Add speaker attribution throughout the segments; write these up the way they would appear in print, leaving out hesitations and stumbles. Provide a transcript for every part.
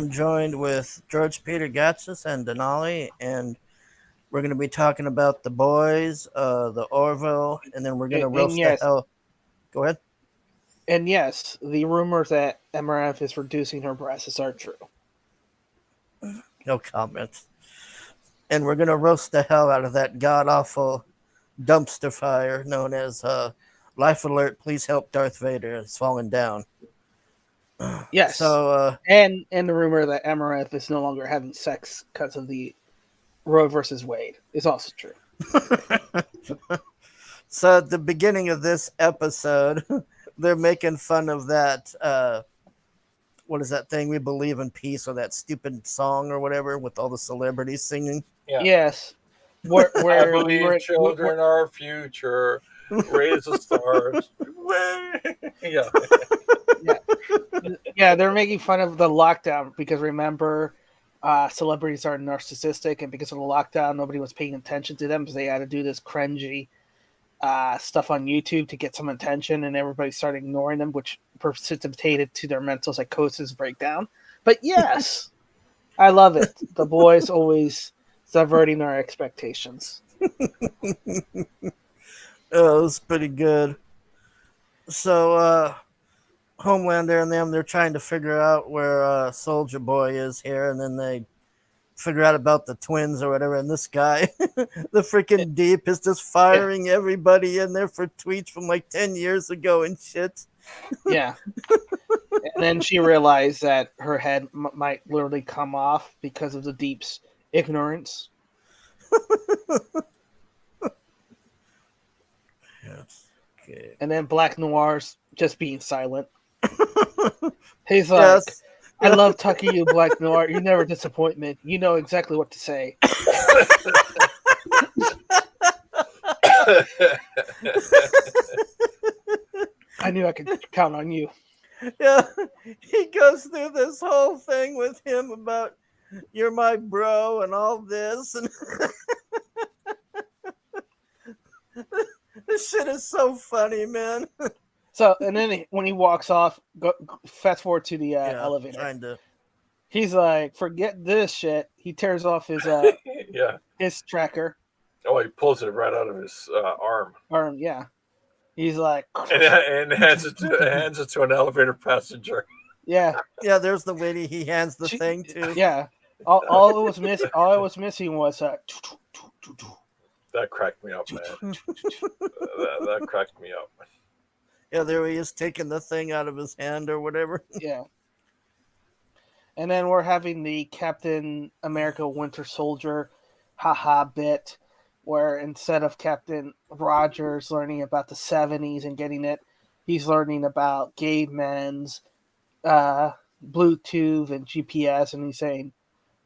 Speaker 1: I'm joined with George Peter Gatsis and Denali, and we're going to be talking about the boys, the Orville, and then we're going to
Speaker 2: And
Speaker 1: roast the
Speaker 2: yes,
Speaker 1: hell. Go ahead.
Speaker 2: and yes, the rumors that MRF is reducing her breasts are true.
Speaker 1: No comment. And we're going to roast the hell out of that god awful dumpster fire known as Life Alert, Please Help Darth Vader. It's falling down.
Speaker 2: Yes,
Speaker 1: So,
Speaker 2: and the rumor that MRF is no longer having sex because of the Roe versus Wade is also true.
Speaker 1: so at the beginning of this episode, they're making fun of that. What is that thing? We believe in peace, or that stupid song or whatever with all the celebrities singing.
Speaker 3: Yeah.
Speaker 2: Yes, where
Speaker 3: I
Speaker 2: where we
Speaker 3: believe
Speaker 2: were,
Speaker 3: children are future. Raise the stars. Yeah.
Speaker 2: yeah, yeah, they're making fun of the lockdown because remember, celebrities are narcissistic, and because of the lockdown, nobody was paying attention to them because they had to do this cringy stuff on YouTube to get some attention, and everybody started ignoring them, which precipitated to their mental psychosis breakdown. But yes, I love it. The boys always subverting our expectations.
Speaker 1: Oh, it was pretty good. So, Homelander and them, they're trying to figure out where Soldier Boy is here, and then they figure out about the twins or whatever. And this guy, the freaking Deep, is just firing everybody in there for tweets from like 10 years ago and shit.
Speaker 2: Yeah. And then she realized that her head might literally come off because of the Deep's ignorance.
Speaker 1: Yes. Okay.
Speaker 2: And then Black Noir's just being silent. He's like,
Speaker 1: Yes.
Speaker 2: I love talking to you, Black Noir. You never disappoint me. You know exactly what to say. I knew I could count on you.
Speaker 1: Yeah. He goes through this whole thing with him about you're my bro and all this, and this shit is so funny, man.
Speaker 2: So, and then when he walks off, fast forward to the elevator.
Speaker 1: Trying to.
Speaker 2: He's like, "Forget this shit." He tears off his
Speaker 3: Yeah.
Speaker 2: his tracker.
Speaker 3: Oh, he pulls it right out of his arm.
Speaker 2: Yeah. He's like,
Speaker 3: and hands it to an elevator passenger.
Speaker 2: Yeah.
Speaker 1: Yeah, there's the lady he hands the thing to.
Speaker 2: Yeah. All it was missing was
Speaker 3: that cracked me up, man. that cracked me up.
Speaker 1: Yeah, there he is taking the thing out of his hand or whatever.
Speaker 2: Yeah. And then we're having the Captain America Winter Soldier haha bit where instead of Captain Rogers learning about the 70s and getting it, he's learning about gay men's Bluetooth and GPS, and he's saying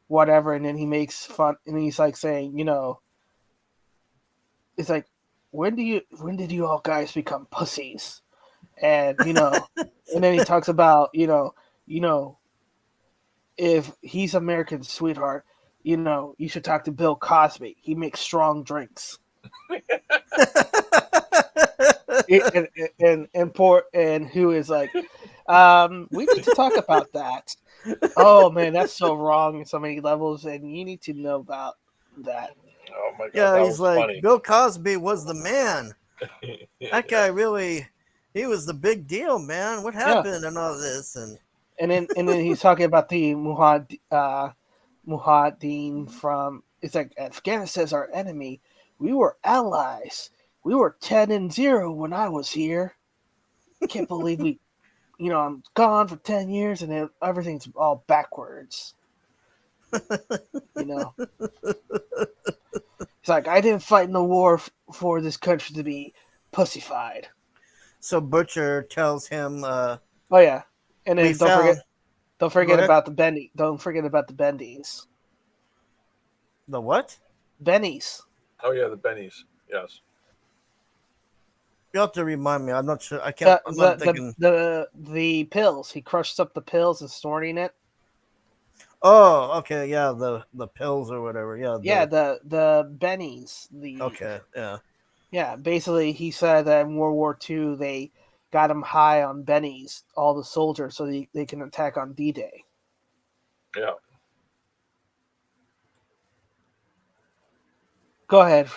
Speaker 2: whatever, and then he makes fun, and he's like saying, it's like, when did you all guys become pussies? And and then he talks about if he's American sweetheart, you should talk to Bill Cosby. He makes strong drinks. and who is like, we need to talk about that. Oh man, that's so wrong in so many levels, and you need to know about that.
Speaker 3: Oh my god!
Speaker 1: Yeah, he's like,
Speaker 3: funny.
Speaker 1: Bill Cosby was the man. That guy really, he was the big deal, man. What happened and all this, and
Speaker 2: then he's talking about the Mujahideen from. It's like Afghanistan's our enemy. We were allies. We were 10-0 when I was here. I can't believe I'm gone for 10 years and then everything's all backwards. It's like, I didn't fight in the war for this country to be pussified.
Speaker 1: So Butcher tells him,
Speaker 2: oh yeah. And then don't forget about the bendy. Don't forget about the bendies.
Speaker 1: The what?
Speaker 2: Bennies.
Speaker 3: Oh yeah, the bennies. Yes.
Speaker 1: You have to remind me. I'm not sure. I can't. I'm not thinking.
Speaker 2: The pills. He crushes up the pills and snorting it.
Speaker 1: Oh, okay. Yeah, the pills or whatever. Yeah.
Speaker 2: The bennies.
Speaker 1: Okay. Yeah.
Speaker 2: Yeah. Basically, he said that in World War II they got him high on bennies, all the soldiers, so they can attack on D-Day.
Speaker 3: Yeah.
Speaker 2: Go ahead.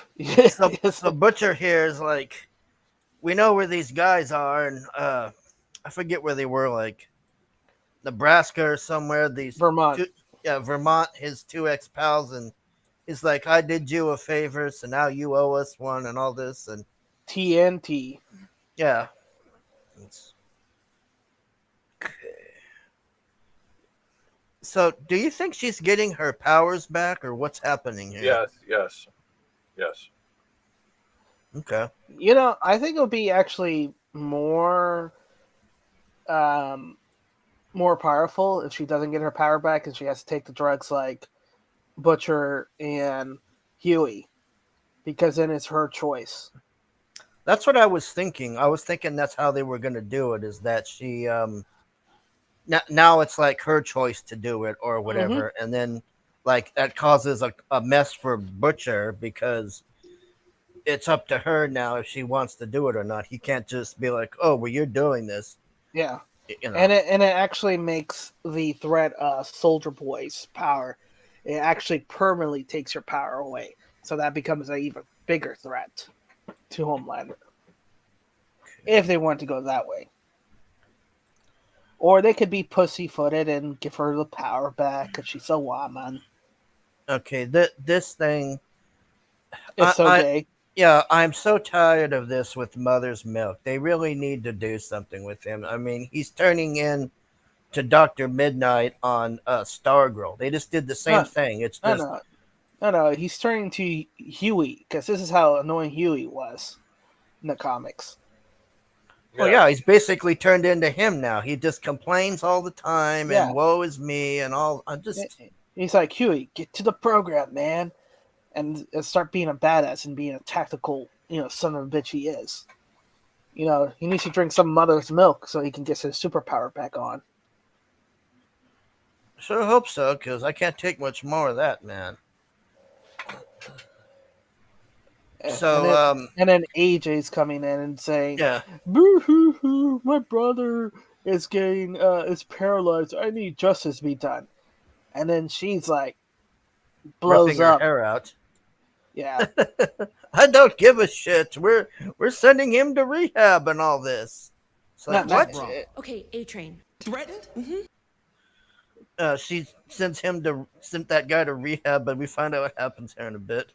Speaker 1: So Butcher here is like, we know where these guys are, and I forget where they were, like Nebraska or somewhere. These
Speaker 2: Vermont.
Speaker 1: two, yeah, Vermont. His two ex pals, and he's like, I did you a favor, so now you owe us one, and all this, and
Speaker 2: TNT.
Speaker 1: yeah. So, do you think she's getting her powers back, or what's happening here?
Speaker 3: Yes.
Speaker 1: Okay.
Speaker 2: I think it would be actually more more powerful if she doesn't get her power back and she has to take the drugs like Butcher and Huey, because then it's her choice.
Speaker 1: That's what I was thinking. I was thinking that's how they were going to do it, is that she now it's like her choice to do it or whatever, and then like that causes a mess for Butcher, because it's up to her now if she wants to do it or not. He can't just be like, oh, well, you're doing this.
Speaker 2: Yeah.
Speaker 1: You know.
Speaker 2: And it actually makes the threat of Soldier Boy's power. It actually permanently takes your power away. So that becomes an even bigger threat to Homelander. If they want to go that way. Or they could be pussyfooted and give her the power back because she's a woman.
Speaker 1: Okay, this thing.
Speaker 2: It's so gay.
Speaker 1: Yeah, I'm so tired of this with Mother's Milk. They really need to do something with him. I mean, he's turning in to Dr. Midnight on Stargirl. They just did the same thing. It's just
Speaker 2: No. He's turning to Huey because this is how annoying Huey was in the comics.
Speaker 1: Well, yeah, he's basically turned into him now. He just complains all the time and woe is me and all.
Speaker 2: He's like, Huey, get to the program, man, and start being a badass and being a tactical, son of a bitch he is. He needs to drink some mother's milk so he can get his superpower back on.
Speaker 1: Sure hope so, because I can't take much more of that, man. So,
Speaker 2: and then AJ's coming in and saying,
Speaker 1: yeah,
Speaker 2: boo hoo hoo, my brother is is paralyzed. I need justice to be done. And then she's like, blows
Speaker 1: ripping
Speaker 2: up.
Speaker 1: her hair out.
Speaker 2: Yeah.
Speaker 1: I don't give a shit. We're sending him to rehab and all this. It's like, what?
Speaker 4: Okay, A-Train.
Speaker 5: Threatened?
Speaker 1: She sent that guy to rehab, but we find out what happens here in a bit.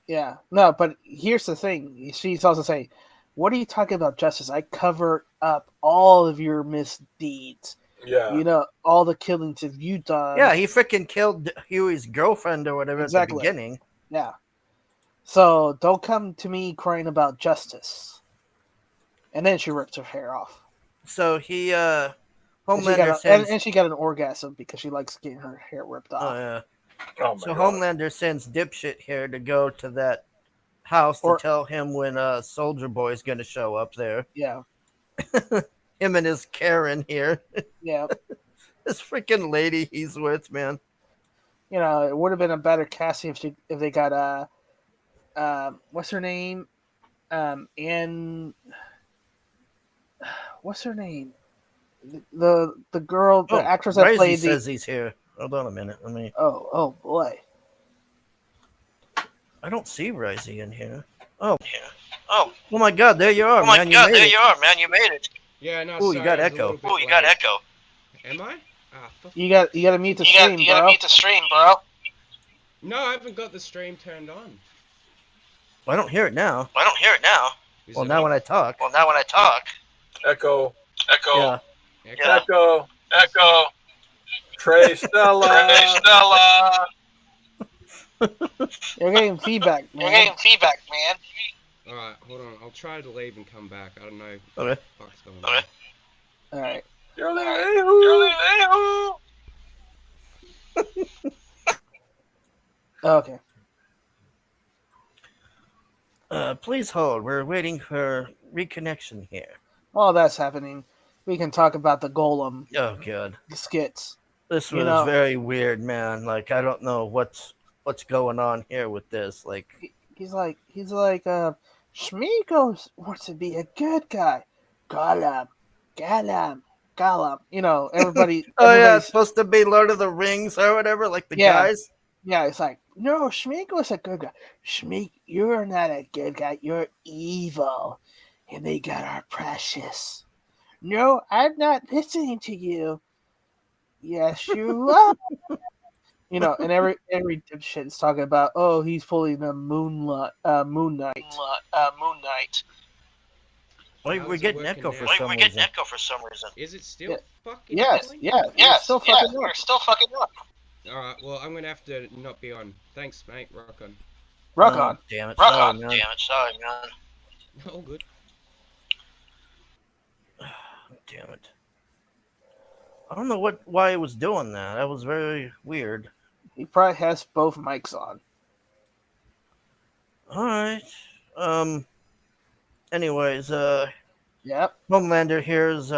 Speaker 2: Yeah. No, but here's the thing. She's also saying, what are you talking about, justice? I covered up all of your misdeeds.
Speaker 3: Yeah.
Speaker 2: All the killings that you done.
Speaker 1: Yeah, he freaking killed Huey's girlfriend or whatever at the beginning.
Speaker 2: Yeah. So don't come to me crying about justice. And then she rips her hair off.
Speaker 1: So he, Homelander sends...
Speaker 2: And she got an orgasm because she likes getting her hair ripped off.
Speaker 1: Oh, yeah.
Speaker 3: Oh,
Speaker 1: so Homelander sends Dipshit here to go to that house to tell him when Soldier Boy is going to show up there.
Speaker 2: Yeah.
Speaker 1: Him and his Karen here.
Speaker 2: Yeah.
Speaker 1: This freaking lady he's with, man.
Speaker 2: It would have been a better casting if they got what's her name? What's her name? The girl, the actress that played
Speaker 1: says he's here. Hold on a minute. Let me.
Speaker 2: Oh boy.
Speaker 1: I don't see Risey in here. Oh. Yeah. Oh my God! There you are, man. You made it.
Speaker 5: Yeah, no.
Speaker 1: Oh, you got echo.
Speaker 5: Am I?
Speaker 2: You got to mute the stream,
Speaker 1: you gotta mute the stream, bro.
Speaker 5: No, I haven't got the stream turned on.
Speaker 1: Well, I don't hear it now.
Speaker 5: Is
Speaker 1: Well,
Speaker 5: it
Speaker 1: now
Speaker 5: on?
Speaker 1: when I talk.
Speaker 3: Echo.
Speaker 1: Yeah.
Speaker 3: Echo. Trey Stella.
Speaker 2: You're getting feedback, man.
Speaker 5: Alright, hold on. I'll try to leave and come back. I don't know
Speaker 1: Okay.
Speaker 5: what's going on.
Speaker 2: All right. Okay.
Speaker 1: Please hold. We're waiting for reconnection here.
Speaker 2: While that's happening, we can talk about the Golem
Speaker 1: Oh God,
Speaker 2: skits.
Speaker 1: this was very weird, man. Like I don't know what's going on here with this. Like
Speaker 2: He's like, Schmeagol wants to be a good guy. Golem. Gollum. You know, everybody.
Speaker 1: Oh yeah, it's
Speaker 2: everybody's
Speaker 1: supposed to be Lord of the Rings or whatever, like the
Speaker 2: Yeah.
Speaker 1: guys.
Speaker 2: Yeah, it's like, no, Schmeek was a good guy. Schmeek, you're not a good guy. You're evil. And they got our precious. No, I'm not listening to you. Yes, you are. You know, and every dipshit's talking about, oh, he's pulling the Moon Knight. Moon Knight.
Speaker 1: Wait,
Speaker 5: How's
Speaker 1: we're
Speaker 5: it
Speaker 1: getting
Speaker 5: working
Speaker 1: echo
Speaker 5: now?
Speaker 1: for some reason.
Speaker 5: Is it still
Speaker 2: Yeah.
Speaker 5: fucking
Speaker 2: Yes,
Speaker 5: going?
Speaker 2: yeah, you're still fucking up.
Speaker 4: You're still fucking up.
Speaker 5: Alright, well, I'm gonna have to not be on. Thanks, mate. Rock on.
Speaker 2: Rock
Speaker 1: Oh,
Speaker 2: on.
Speaker 1: damn it!
Speaker 4: Rock
Speaker 1: Sorry,
Speaker 4: on.
Speaker 1: man.
Speaker 4: Damn it, sorry, man.
Speaker 5: All good.
Speaker 1: Damn it! I don't know why it was doing that. That was very weird.
Speaker 2: He probably has both mics on.
Speaker 1: All right. Anyways,
Speaker 2: Yep.
Speaker 1: Homelander here is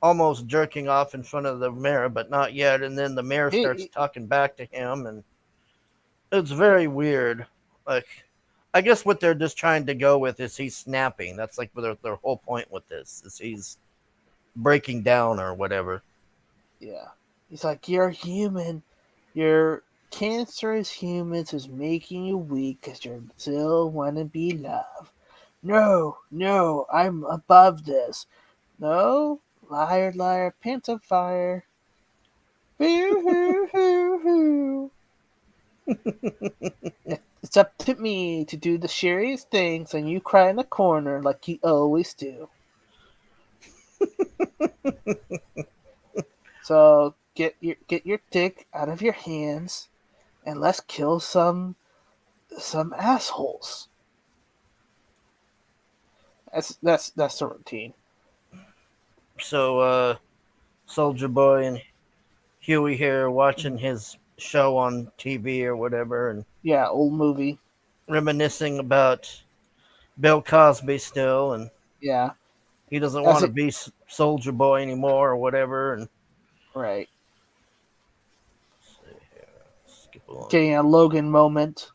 Speaker 1: almost jerking off in front of the mirror, but not yet. And then the mirror starts talking back to him, and it's very weird. Like, I guess what they're just trying to go with is he's snapping. That's like their whole point with this is he's breaking down or whatever.
Speaker 2: Yeah. He's like, you're human. Your cancerous humans is making you weak because you still want to be loved. No, I'm above this. No, liar, liar, pants of fire. Boo-hoo-hoo-hoo. It's up to me to do the sheriest things, and you cry in the corner like you always do. So get your dick out of your hands, and let's kill some assholes. That's the routine.
Speaker 1: So, Soldier Boy and Huey here watching his show on TV or whatever, and
Speaker 2: Yeah, old movie.
Speaker 1: reminiscing about Bill Cosby still, and
Speaker 2: Yeah,
Speaker 1: he doesn't
Speaker 2: That's
Speaker 1: want to
Speaker 2: it.
Speaker 1: be Soldier Boy anymore or whatever. And
Speaker 2: right.
Speaker 1: skip along.
Speaker 2: Getting a Logan moment.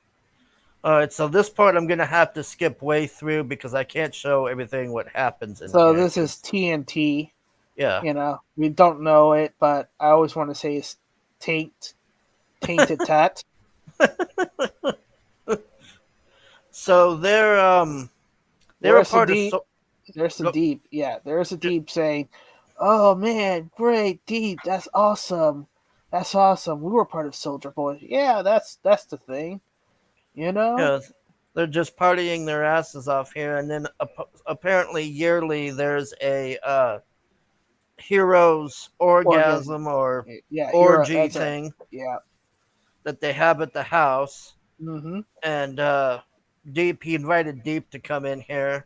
Speaker 1: All right, so this part I'm gonna have to skip way through because I can't show everything what happens in
Speaker 2: So
Speaker 1: here.
Speaker 2: this is TNT.
Speaker 1: Yeah.
Speaker 2: You know, we don't know it, but I always want to say it's tainted tat.
Speaker 1: So they're a
Speaker 2: There's
Speaker 1: part of.
Speaker 2: Deep. There's the
Speaker 1: Go-
Speaker 2: Deep. Yeah, there's a Deep saying, "Oh man, great Deep. That's awesome. That's awesome. We were part of Soldier Boy. Yeah, that's the thing. You know."
Speaker 1: Yeah, they're just partying their asses off here, and then apparently yearly there's a hero's orgasm or
Speaker 2: Yeah,
Speaker 1: orgy thing
Speaker 2: yeah.
Speaker 1: that they have at the house.
Speaker 2: Mm-hmm.
Speaker 1: And Deep, he invited Deep to come in here,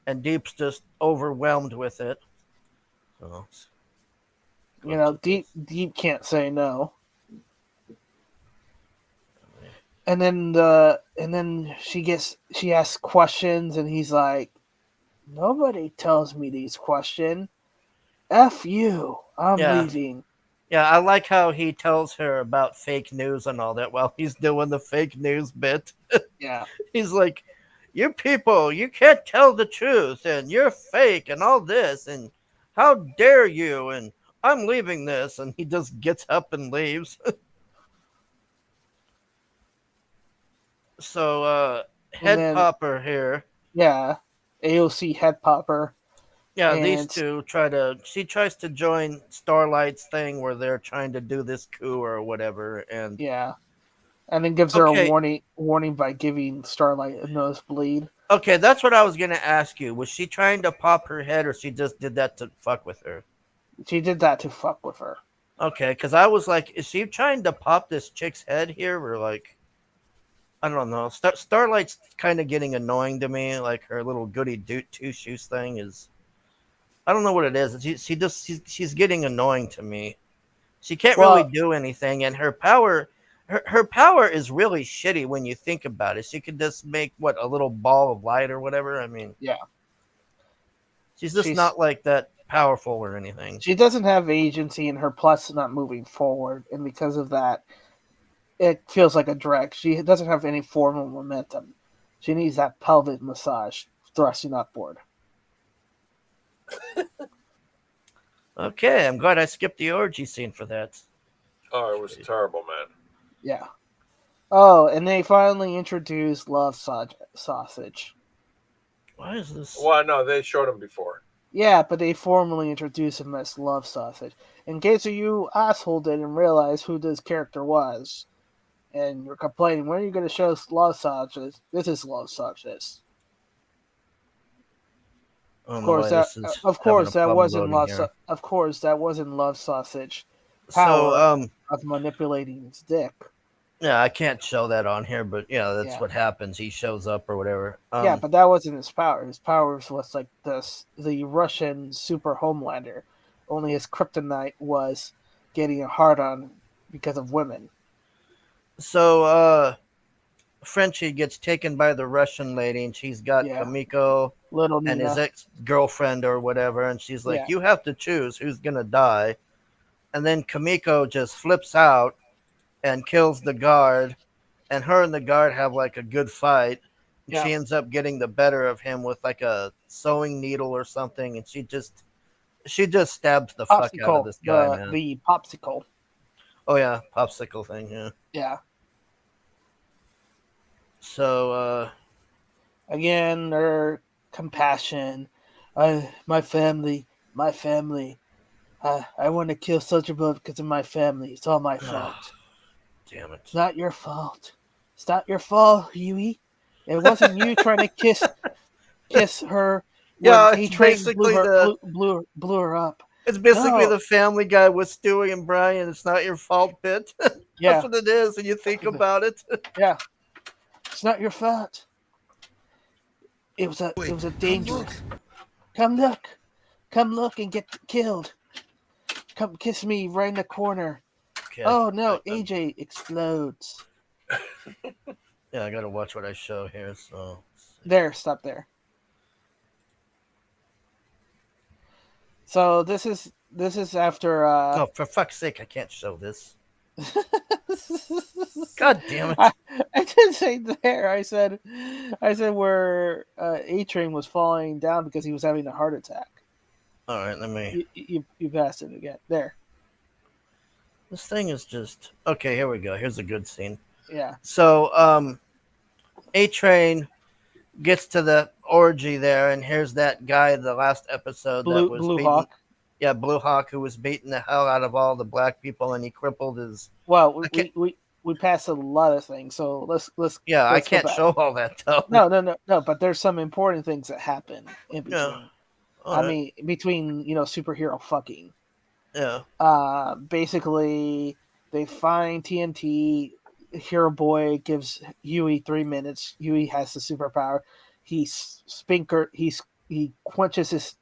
Speaker 1: and Deep's just overwhelmed with it. So,
Speaker 2: You know, Deep can't say no. And then she asks questions, and he's like, "Nobody tells me these questions. F you. I'm
Speaker 1: Yeah.
Speaker 2: leaving."
Speaker 1: Yeah, I like how he tells her about fake news and all that while he's doing the fake news bit.
Speaker 2: Yeah.
Speaker 1: He's like, "You people, you can't tell the truth, and you're fake, and all this, and how dare you, and I'm leaving this," and he just gets up and leaves. So, Head
Speaker 2: then-
Speaker 1: Popper here.
Speaker 2: Yeah. AOC head popper.
Speaker 1: Yeah,
Speaker 2: And-
Speaker 1: these two she tries to join Starlight's thing where they're trying to do this coup or whatever, and
Speaker 2: Yeah. And then gives her
Speaker 1: Okay.
Speaker 2: a warning by giving Starlight a nosebleed.
Speaker 1: okay, that's what I was gonna ask you. Was she trying to pop her head, or she just did that to fuck with her?
Speaker 2: She did that to fuck with her.
Speaker 1: Okay, because I was like, is she trying to pop this chick's head here, or like, I don't know. Starlight's kind of getting annoying to me. Like her little goody two shoes thing is, I don't know what it is. She's getting annoying to me. She can't really do anything, and her power. Her power is really shitty when you think about it. She could just make a little ball of light or whatever. I mean,
Speaker 2: Yeah.
Speaker 1: she's just not like that powerful or anything.
Speaker 2: She doesn't have agency, and her plus is not moving forward, and because of that, it feels like a drag. She doesn't have any formal momentum. She needs that pelvic massage thrusting upward.
Speaker 1: Okay, I'm glad I skipped the orgy scene for that.
Speaker 3: Oh, it was terrible, man.
Speaker 2: Yeah. Oh, and they finally introduced Love Sausage.
Speaker 1: Why is this?
Speaker 3: Well, no, they showed him before.
Speaker 2: Yeah, but they formally introduced him as Love Sausage. In case you asshole didn't realize who this character was, and you're complaining, when are you going to show us Love Sausage? This is Love Sausage.
Speaker 1: I don't know why this is
Speaker 2: Of
Speaker 1: having
Speaker 2: course,
Speaker 1: a
Speaker 2: that
Speaker 1: problem
Speaker 2: wasn't
Speaker 1: loading
Speaker 2: Love.
Speaker 1: here.
Speaker 2: Of course, that wasn't Love Sausage.
Speaker 1: So,
Speaker 2: Power of manipulating his dick.
Speaker 1: yeah, I can't show that on here, but yeah, that's
Speaker 2: Yeah.
Speaker 1: what happens. He shows up or whatever.
Speaker 2: Yeah, but that wasn't his power. His powers was like the Russian super Homelander. Only his kryptonite was getting a hard on because of women.
Speaker 1: So, Frenchie gets taken by the Russian lady, and she's got
Speaker 2: Yeah.
Speaker 1: Kamiko
Speaker 2: Little
Speaker 1: and his
Speaker 2: Nina.
Speaker 1: ex-girlfriend or whatever, and she's like,
Speaker 2: Yeah.
Speaker 1: you have to choose who's gonna die. And then Kamiko just flips out and kills the guard, and her and the guard have like a good fight. And
Speaker 2: Yeah.
Speaker 1: she ends up getting the better of him with like a sewing needle or something, and she just stabs the fuck out of
Speaker 2: Popsicle.
Speaker 1: this guy, man.
Speaker 2: The popsicle.
Speaker 1: Oh yeah, popsicle thing, yeah.
Speaker 2: Yeah.
Speaker 1: So
Speaker 2: Again, their compassion. My family. I want to kill Soldier Boy because of my family. It's all my fault.
Speaker 1: damn it.
Speaker 2: It's not your fault. It's not your fault, Huey. It wasn't you trying to kiss her.
Speaker 1: Yeah,
Speaker 2: when
Speaker 1: it's
Speaker 2: A-Train
Speaker 1: basically
Speaker 2: blew her up.
Speaker 1: It's basically
Speaker 2: No.
Speaker 1: the Family Guy with Stewie and Brian. It's not your fault bit.
Speaker 2: Yeah,
Speaker 1: That's what it is, and you think about it.
Speaker 2: yeah. It's not your fault. It was a dangerous. Come look and get killed. Come kiss me right in the corner.
Speaker 1: Okay,
Speaker 2: Oh no, AJ explodes.
Speaker 1: yeah, I gotta watch what I show here. So
Speaker 2: There, stop there. So this is after
Speaker 1: oh, for fuck's sake, I can't show this. God damn it!
Speaker 2: I didn't say there. I said where A-Train was falling down because he was having a heart attack.
Speaker 1: All right, let me.
Speaker 2: You passed it again. There.
Speaker 1: This thing is just okay. Here we go. Here's a good scene.
Speaker 2: Yeah.
Speaker 1: So, A-Train gets to the orgy there, and here's that guy. The last episode that was
Speaker 2: Blue
Speaker 1: beating,
Speaker 2: Hawk.
Speaker 1: yeah, Blue Hawk, who was beating the hell out of all the black people, and he crippled his.
Speaker 2: Well, we passed a lot of things, so let's.
Speaker 1: Yeah,
Speaker 2: let's
Speaker 1: I
Speaker 2: go
Speaker 1: can't
Speaker 2: back.
Speaker 1: show all that though.
Speaker 2: No. But there's some important things that happen in between.
Speaker 1: Yeah.
Speaker 2: I mean, between superhero fucking.
Speaker 1: Yeah.
Speaker 2: Basically, they find TNT. Hero Boy gives Huey 3 minutes. Huey has the superpower. He quenches his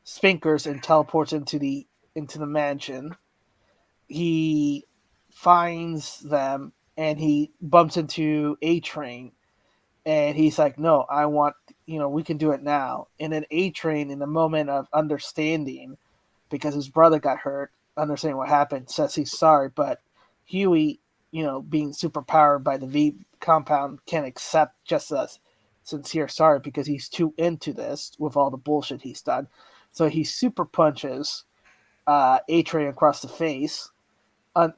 Speaker 2: spinkers and teleports into the mansion. He finds them and he bumps into A-Train, and he's like, "No, I want we can do it now." And then A-Train, in the moment of understanding, because his brother got hurt, understanding what happened, says he's sorry, but Huey, being super powered by the V compound, can't accept just a sincere sorry because he's too into this with all the bullshit he's done. So he super punches A-Train across the face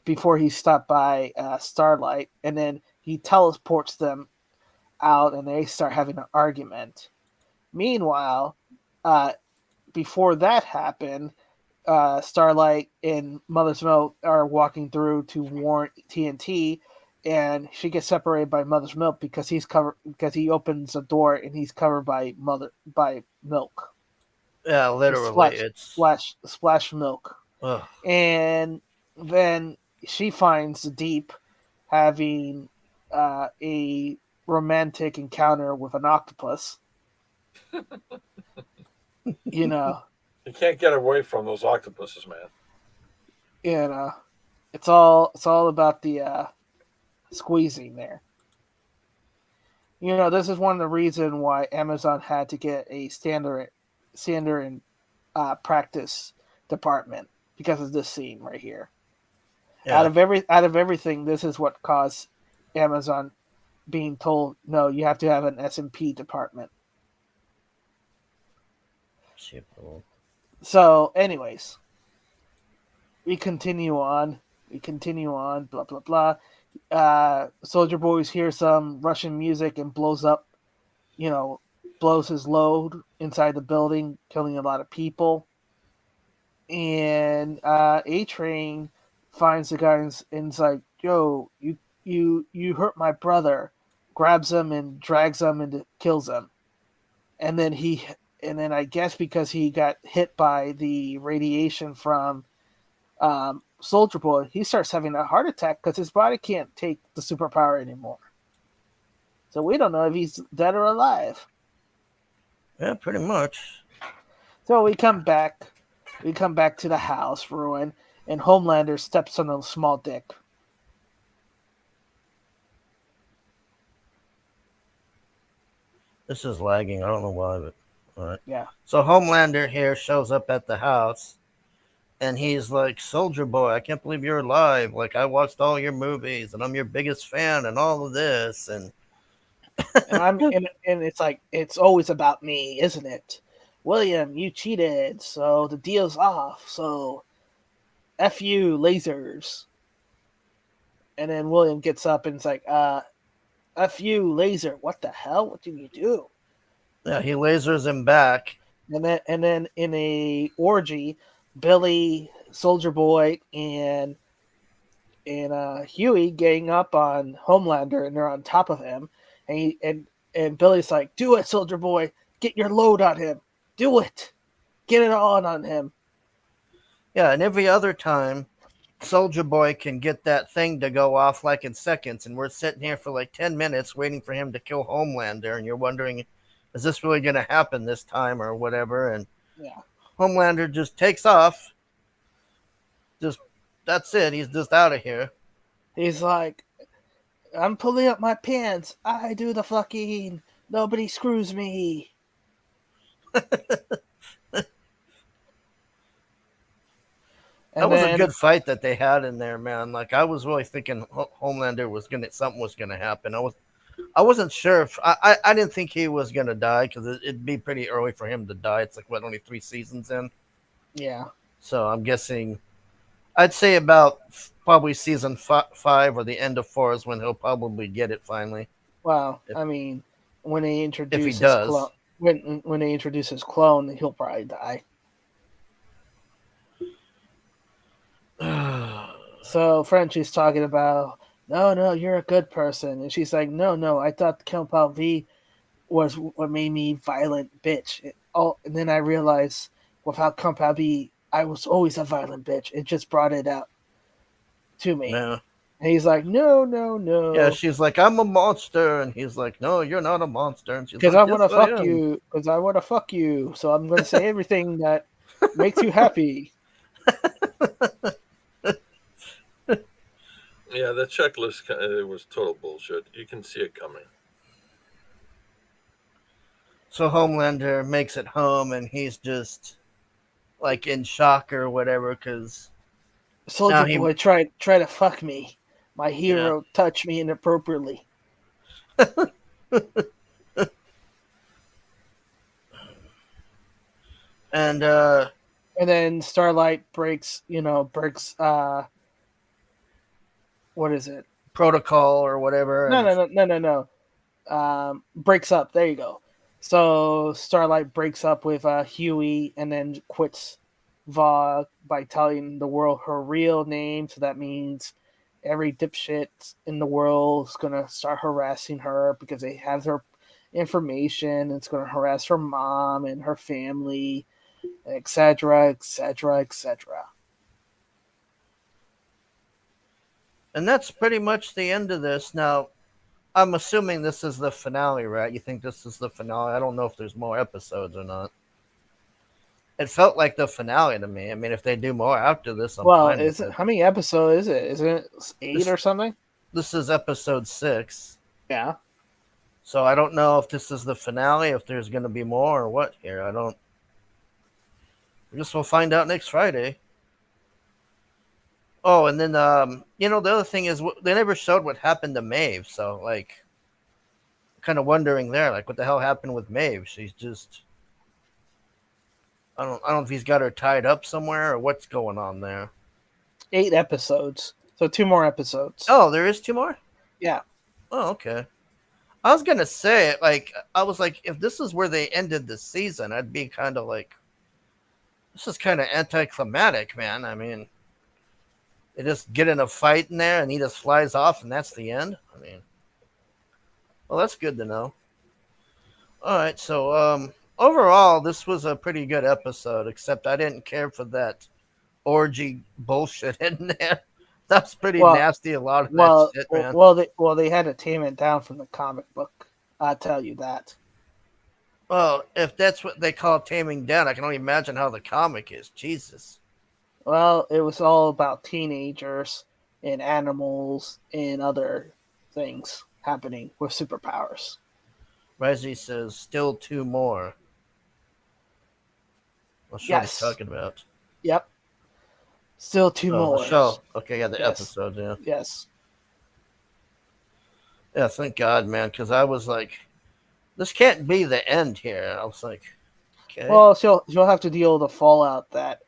Speaker 2: before he stopped by Starlight, and then he teleports them out, and they start having an argument. Meanwhile, before that happened, Starlight and Mother's Milk are walking through to warn TNT, and she gets separated by Mother's Milk because he opens a door and he's covered by milk.
Speaker 1: Yeah, literally, it's
Speaker 2: splash milk.
Speaker 1: Ugh.
Speaker 2: And then she finds Deep having a romantic encounter with an octopus.
Speaker 3: You can't get away from those octopuses, man.
Speaker 2: It's all about the squeezing there. This is one of the reasons why Amazon had to get a standard and practice department, because of this scene right here.
Speaker 1: Yeah.
Speaker 2: Out of everything, this is what caused Amazon being told, no, you have to have an S&P department. So, anyways, we continue on. Blah blah blah. Soldier Boys hears some Russian music and blows up. You know, blows his load inside the building, killing a lot of people. And A Train finds the guy and's like, "Yo, you hurt my brother." Grabs him and drags him and kills him. And then I guess because he got hit by the radiation from Soldier Boy, he starts having a heart attack because his body can't take the superpower anymore. So we don't know if he's dead or alive.
Speaker 1: Yeah, pretty much.
Speaker 2: So we come back to the house ruin, and Homelander steps on a small dick.
Speaker 1: This is lagging. I don't know why, but all right.
Speaker 2: Yeah.
Speaker 1: So Homelander here shows up at the house, and he's like, "Soldier Boy, I can't believe you're alive. Like, I watched all your movies, and I'm your biggest fan, and all of this." And
Speaker 2: And it's like, it's always about me, isn't it? William, you cheated, so the deal's off. So F you, lasers. And then William gets up and it's like, F you, laser. What the hell? What did you do?
Speaker 1: yeah, he lasers him back.
Speaker 2: And then in a orgy, Billy, Soldier Boy, and Huey gang up on Homelander, and they're on top of him. And Billy's like, "Do it, Soldier Boy. Get your load on him. Do it. Get it on him."
Speaker 1: Yeah, and every other time, Soldier Boy can get that thing to go off like in seconds, and we're sitting here for like 10 minutes waiting for him to kill Homelander, and you're wondering, is this really going to happen this time or whatever? And
Speaker 2: Yeah.
Speaker 1: Homelander just takes off. Just, that's it. He's just out of here.
Speaker 2: He's like, "I'm pulling up my pants. I do the fucking. Nobody screws me."
Speaker 1: That was a good fight that they had in there, man. Like, I was really thinking Homelander was something was gonna happen. I wasn't sure if I didn't think he was gonna die because it'd be pretty early for him to die. It's like, what, only 3 seasons in.
Speaker 2: Yeah.
Speaker 1: So I'm guessing, I'd say about probably season 5 or the end of 4 is when he'll probably get it finally.
Speaker 2: Well, I mean, when they introduce
Speaker 1: If he does.
Speaker 2: clone, when they introduce his clone, he'll probably die. So Frenchie's talking about, no, you're a good person, and she's like, no, I thought Compound V was what made me violent bitch. And then I realized without Compound V, I was always a violent bitch. It just brought it out to me.
Speaker 1: Yeah.
Speaker 2: And he's like, no.
Speaker 1: Yeah, she's like, I'm a monster, and he's like, no, you're not a monster. And she's
Speaker 2: Because
Speaker 1: like,
Speaker 2: I want to
Speaker 1: "Yes,
Speaker 2: fuck
Speaker 1: am."
Speaker 2: you. Because I want to fuck you. So I'm going to say everything that makes you happy.
Speaker 3: Yeah, the checklist it was total bullshit. You can see it coming.
Speaker 1: So Homelander makes it home, and he's just like in shock or whatever because
Speaker 2: Soldier Boy tried to fuck me. My hero touched me inappropriately.
Speaker 1: And
Speaker 2: then Starlight breaks what is it?
Speaker 1: protocol or whatever.
Speaker 2: No. Breaks up. There you go. So Starlight breaks up with Huey and then quits Vogue by telling the world her real name. So that means every dipshit in the world is gonna start harassing her because they have her information. It's gonna harass her mom and her family, etc., etc., etc.
Speaker 1: And that's pretty much the end of this. Now, I'm assuming this is the finale, right? You think this is the finale? I don't know if there's more episodes or not. It felt like the finale to me. I mean, if they do more after this, I'm fine with it.
Speaker 2: How many episodes is it? Isn't it 8 or something?
Speaker 1: This is episode 6.
Speaker 2: Yeah.
Speaker 1: So I don't know if this is the finale, if there's going to be more or what here. I guess we'll find out next Friday. Oh, and then, the other thing is they never showed what happened to Maeve. So, like, kind of wondering there, like, what the hell happened with Maeve? She's just, I don't know if he's got her tied up somewhere or what's going on there.
Speaker 2: 8 episodes, so 2 more episodes.
Speaker 1: Oh, there is 2 more?
Speaker 2: Yeah.
Speaker 1: Oh, okay. I was gonna say, like, I was like, if this is where they ended the season, I'd be kind of like, this is kind of anticlimactic, man. I mean, they just get in a fight in there and he just flies off and that's the end. I mean, well, that's good to know. All right, so overall, this was a pretty good episode, except I didn't care for that orgy bullshit in there. That's pretty
Speaker 2: Well,
Speaker 1: nasty. A lot of that
Speaker 2: Well,
Speaker 1: shit, man.
Speaker 2: they had to tame it down from the comic book. I tell you that.
Speaker 1: Well, if that's what they call taming down, I can only imagine how the comic is. Jesus.
Speaker 2: Well, it was all about teenagers and animals and other things happening with superpowers.
Speaker 1: Resi says, still 2 more. I'll show
Speaker 2: Yes.
Speaker 1: what he's talking about.
Speaker 2: Yep. Still 2
Speaker 1: Oh,
Speaker 2: more.
Speaker 1: the show. Okay, yeah, the
Speaker 2: Yes.
Speaker 1: episode, yeah.
Speaker 2: Yes.
Speaker 1: Yeah, thank God, man, because I was like, this can't be the end here. I was like, okay.
Speaker 2: Well, she'll have to deal with the fallout that,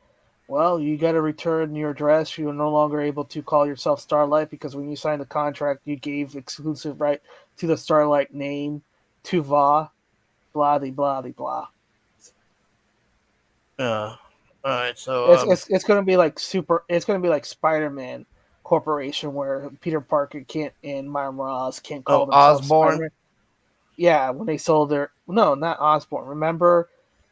Speaker 2: well, you got to return your dress. You're no longer able to call yourself Starlight because when you signed the contract, you gave exclusive right to the Starlight name to Va. Blah de blah de blah.
Speaker 1: All right, so
Speaker 2: It's going to be like It's going to be like Spider-Man Corporation, where Peter Parker can't and Miles Morales can't call themselves
Speaker 1: Osborn?
Speaker 2: Spider-Man. Yeah, when they sold their not Osborn. Remember,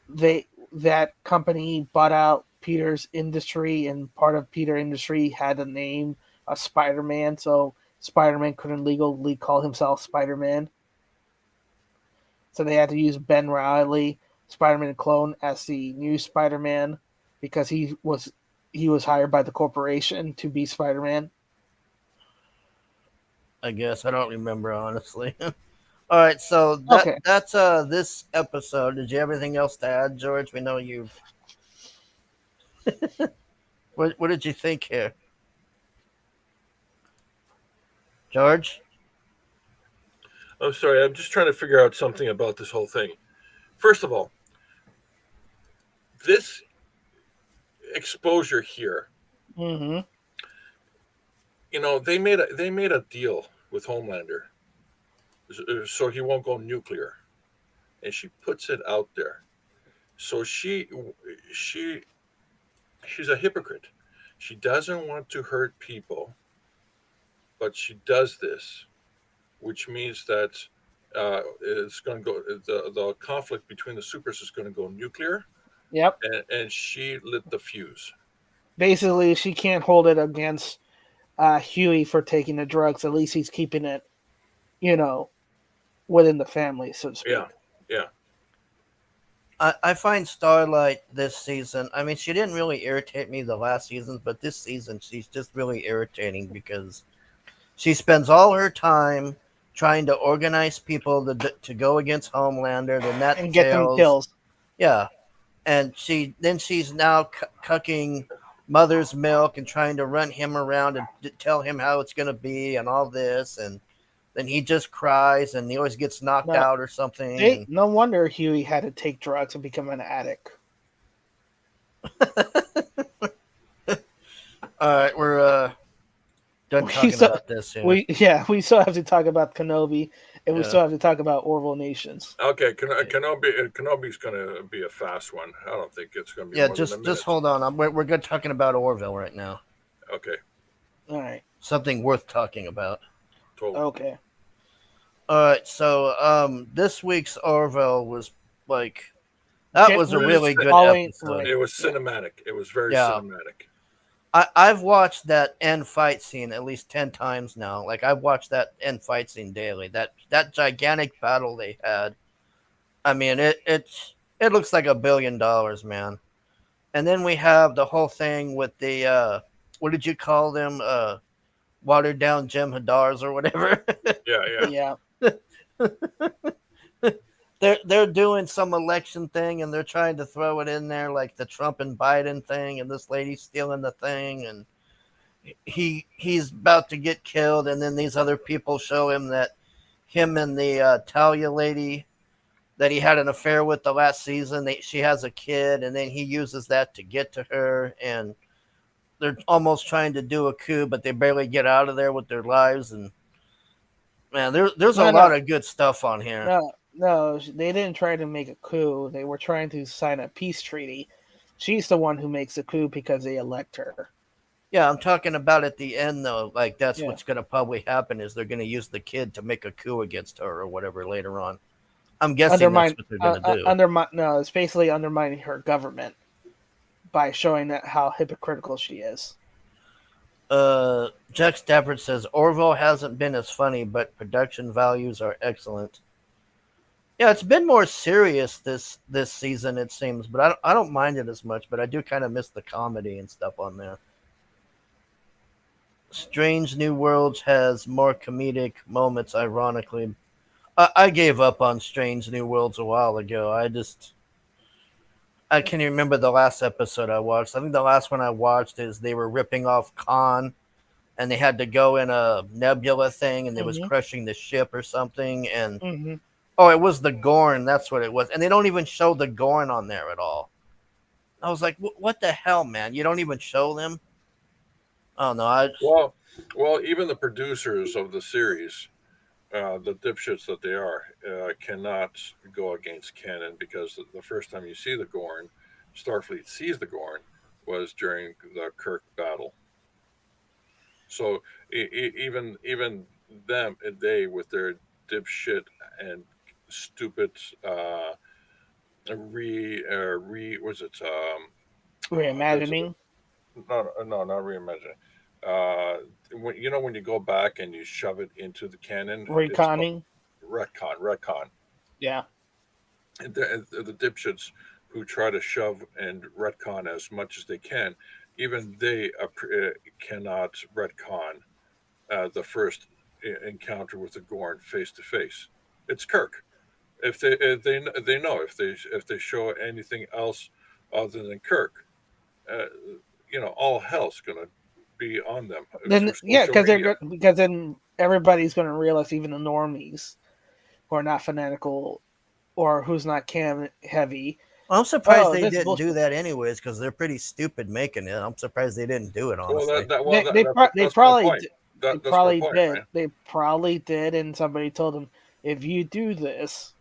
Speaker 2: that company bought out Peter's industry, and part of Peter Industry had the name of Spider-Man, so Spider-Man couldn't legally call himself Spider-Man. So they had to use Ben Riley, Spider-Man clone, as the new Spider-Man because he was hired by the corporation to be Spider-Man.
Speaker 1: I guess I don't remember honestly. All right, so
Speaker 2: Okay.
Speaker 1: that's this episode. Did you have anything else to add, George? We know you've. What did you think here, George?
Speaker 6: I'm sorry. I'm just trying to figure out something about this whole thing. First of all, this exposure here,
Speaker 2: Mm-hmm.
Speaker 6: they made a deal with Homelander, so he won't go nuclear, and she puts it out there. So she's a hypocrite. She doesn't want to hurt people, but she does this, which means that it's going to go. The conflict between the supers is going to go nuclear.
Speaker 2: Yep.
Speaker 6: And she lit the fuse.
Speaker 2: Basically, she can't hold it against Huey for taking the drugs. At least he's keeping it, within the family, so to speak.
Speaker 6: Yeah.
Speaker 1: I find Starlight this season. I mean, she didn't really irritate me the last season, but this season she's just really irritating because she spends all her time trying to organize people to go against Homelander. Then that
Speaker 2: And get them
Speaker 1: fails.
Speaker 2: kills.
Speaker 1: Yeah, and she's now cucking Mother's Milk and trying to run him around and tell him how it's going to be and all this, and then he just cries and he always gets knocked out or something.
Speaker 2: No wonder Huey had to take drugs and become an addict.
Speaker 1: All right, we're done talking about this. Yeah.
Speaker 2: We still have to talk about Kenobi, and we still have to talk about Orville Nations.
Speaker 6: Okay, Kenobi's going to be a fast one. I don't think it's going to be.
Speaker 1: Yeah,
Speaker 6: more than a minute.
Speaker 1: just hold on. We're good talking about Orville right now.
Speaker 6: Okay.
Speaker 2: All right.
Speaker 1: Something worth talking about.
Speaker 6: Totally.
Speaker 2: Okay.
Speaker 1: All right, so this week's Orville was like that was a really good episode.
Speaker 6: It was cinematic. It was very cinematic.
Speaker 1: I've watched that end fight scene at least 10 times now. Like I've watched that end fight scene daily. That gigantic battle they had. I mean, it looks like $1 billion, man. And then we have the whole thing with the what did you call them? Watered down Jem'Hadars or whatever.
Speaker 6: Yeah.
Speaker 1: They're doing some election thing and they're trying to throw it in there like the Trump and Biden thing, and this lady's stealing the thing, and he's about to get killed, and then these other people show him that him and the Talia lady that he had an affair with the last season. She has a kid, and then he uses that to get to her, and they're almost trying to do a coup, but they barely get out of there with their lives. And man, there's a lot of good stuff on here.
Speaker 2: No, they didn't try to make a coup. They were trying to sign a peace treaty. She's the one who makes a coup because they elect her.
Speaker 1: Yeah, I'm talking about at the end though. Like that's
Speaker 2: Yeah.
Speaker 1: what's going to probably happen is they're going to use the kid to make a coup against her or whatever later on. I'm guessing that's what they're going to do.
Speaker 2: No, it's basically undermining her government by showing that how hypocritical she is.
Speaker 1: Jack Stafford says Orville hasn't been as funny, but production values are excellent. Yeah, it's been more serious this season, it seems, but I don't mind it as much, but I do kind of miss the comedy and stuff on there. Strange New Worlds has more comedic moments, ironically. I gave up on Strange New Worlds a while ago. I can't even remember the last episode I watched. I think the last one I watched is they were ripping off Khan, and they had to go in a nebula thing, and it was crushing the ship or something, and oh, it was the Gorn. That's what it was. And they don't even show the Gorn on there at all. I was like, what the hell, man? You don't even show them? Oh, no.
Speaker 6: Well, even the producers of the series, the dipshits that they are, cannot go against canon because the first time you see the Gorn, Starfleet sees the Gorn, was during the Kirk battle. So even them, they with their dipshit and stupid
Speaker 2: reimagining?
Speaker 6: No, not reimagining. When you go back and you shove it into the canon,
Speaker 2: retconning.
Speaker 6: Retcon.
Speaker 2: Yeah.
Speaker 6: The dipshits who try to shove and retcon as much as they can, even they cannot retcon the first encounter with the Gorn face to face. It's Kirk. If they know if they show anything else other than Kirk, all hell's gonna be on them.
Speaker 2: Then because then everybody's gonna realize, even the normies who are not fanatical or who's not cam heavy.
Speaker 1: I'm surprised they didn't do that anyways, because they're pretty stupid making it. I'm surprised they didn't do it, honestly.
Speaker 2: They probably did. Right? They probably did, and somebody told them, if you do this,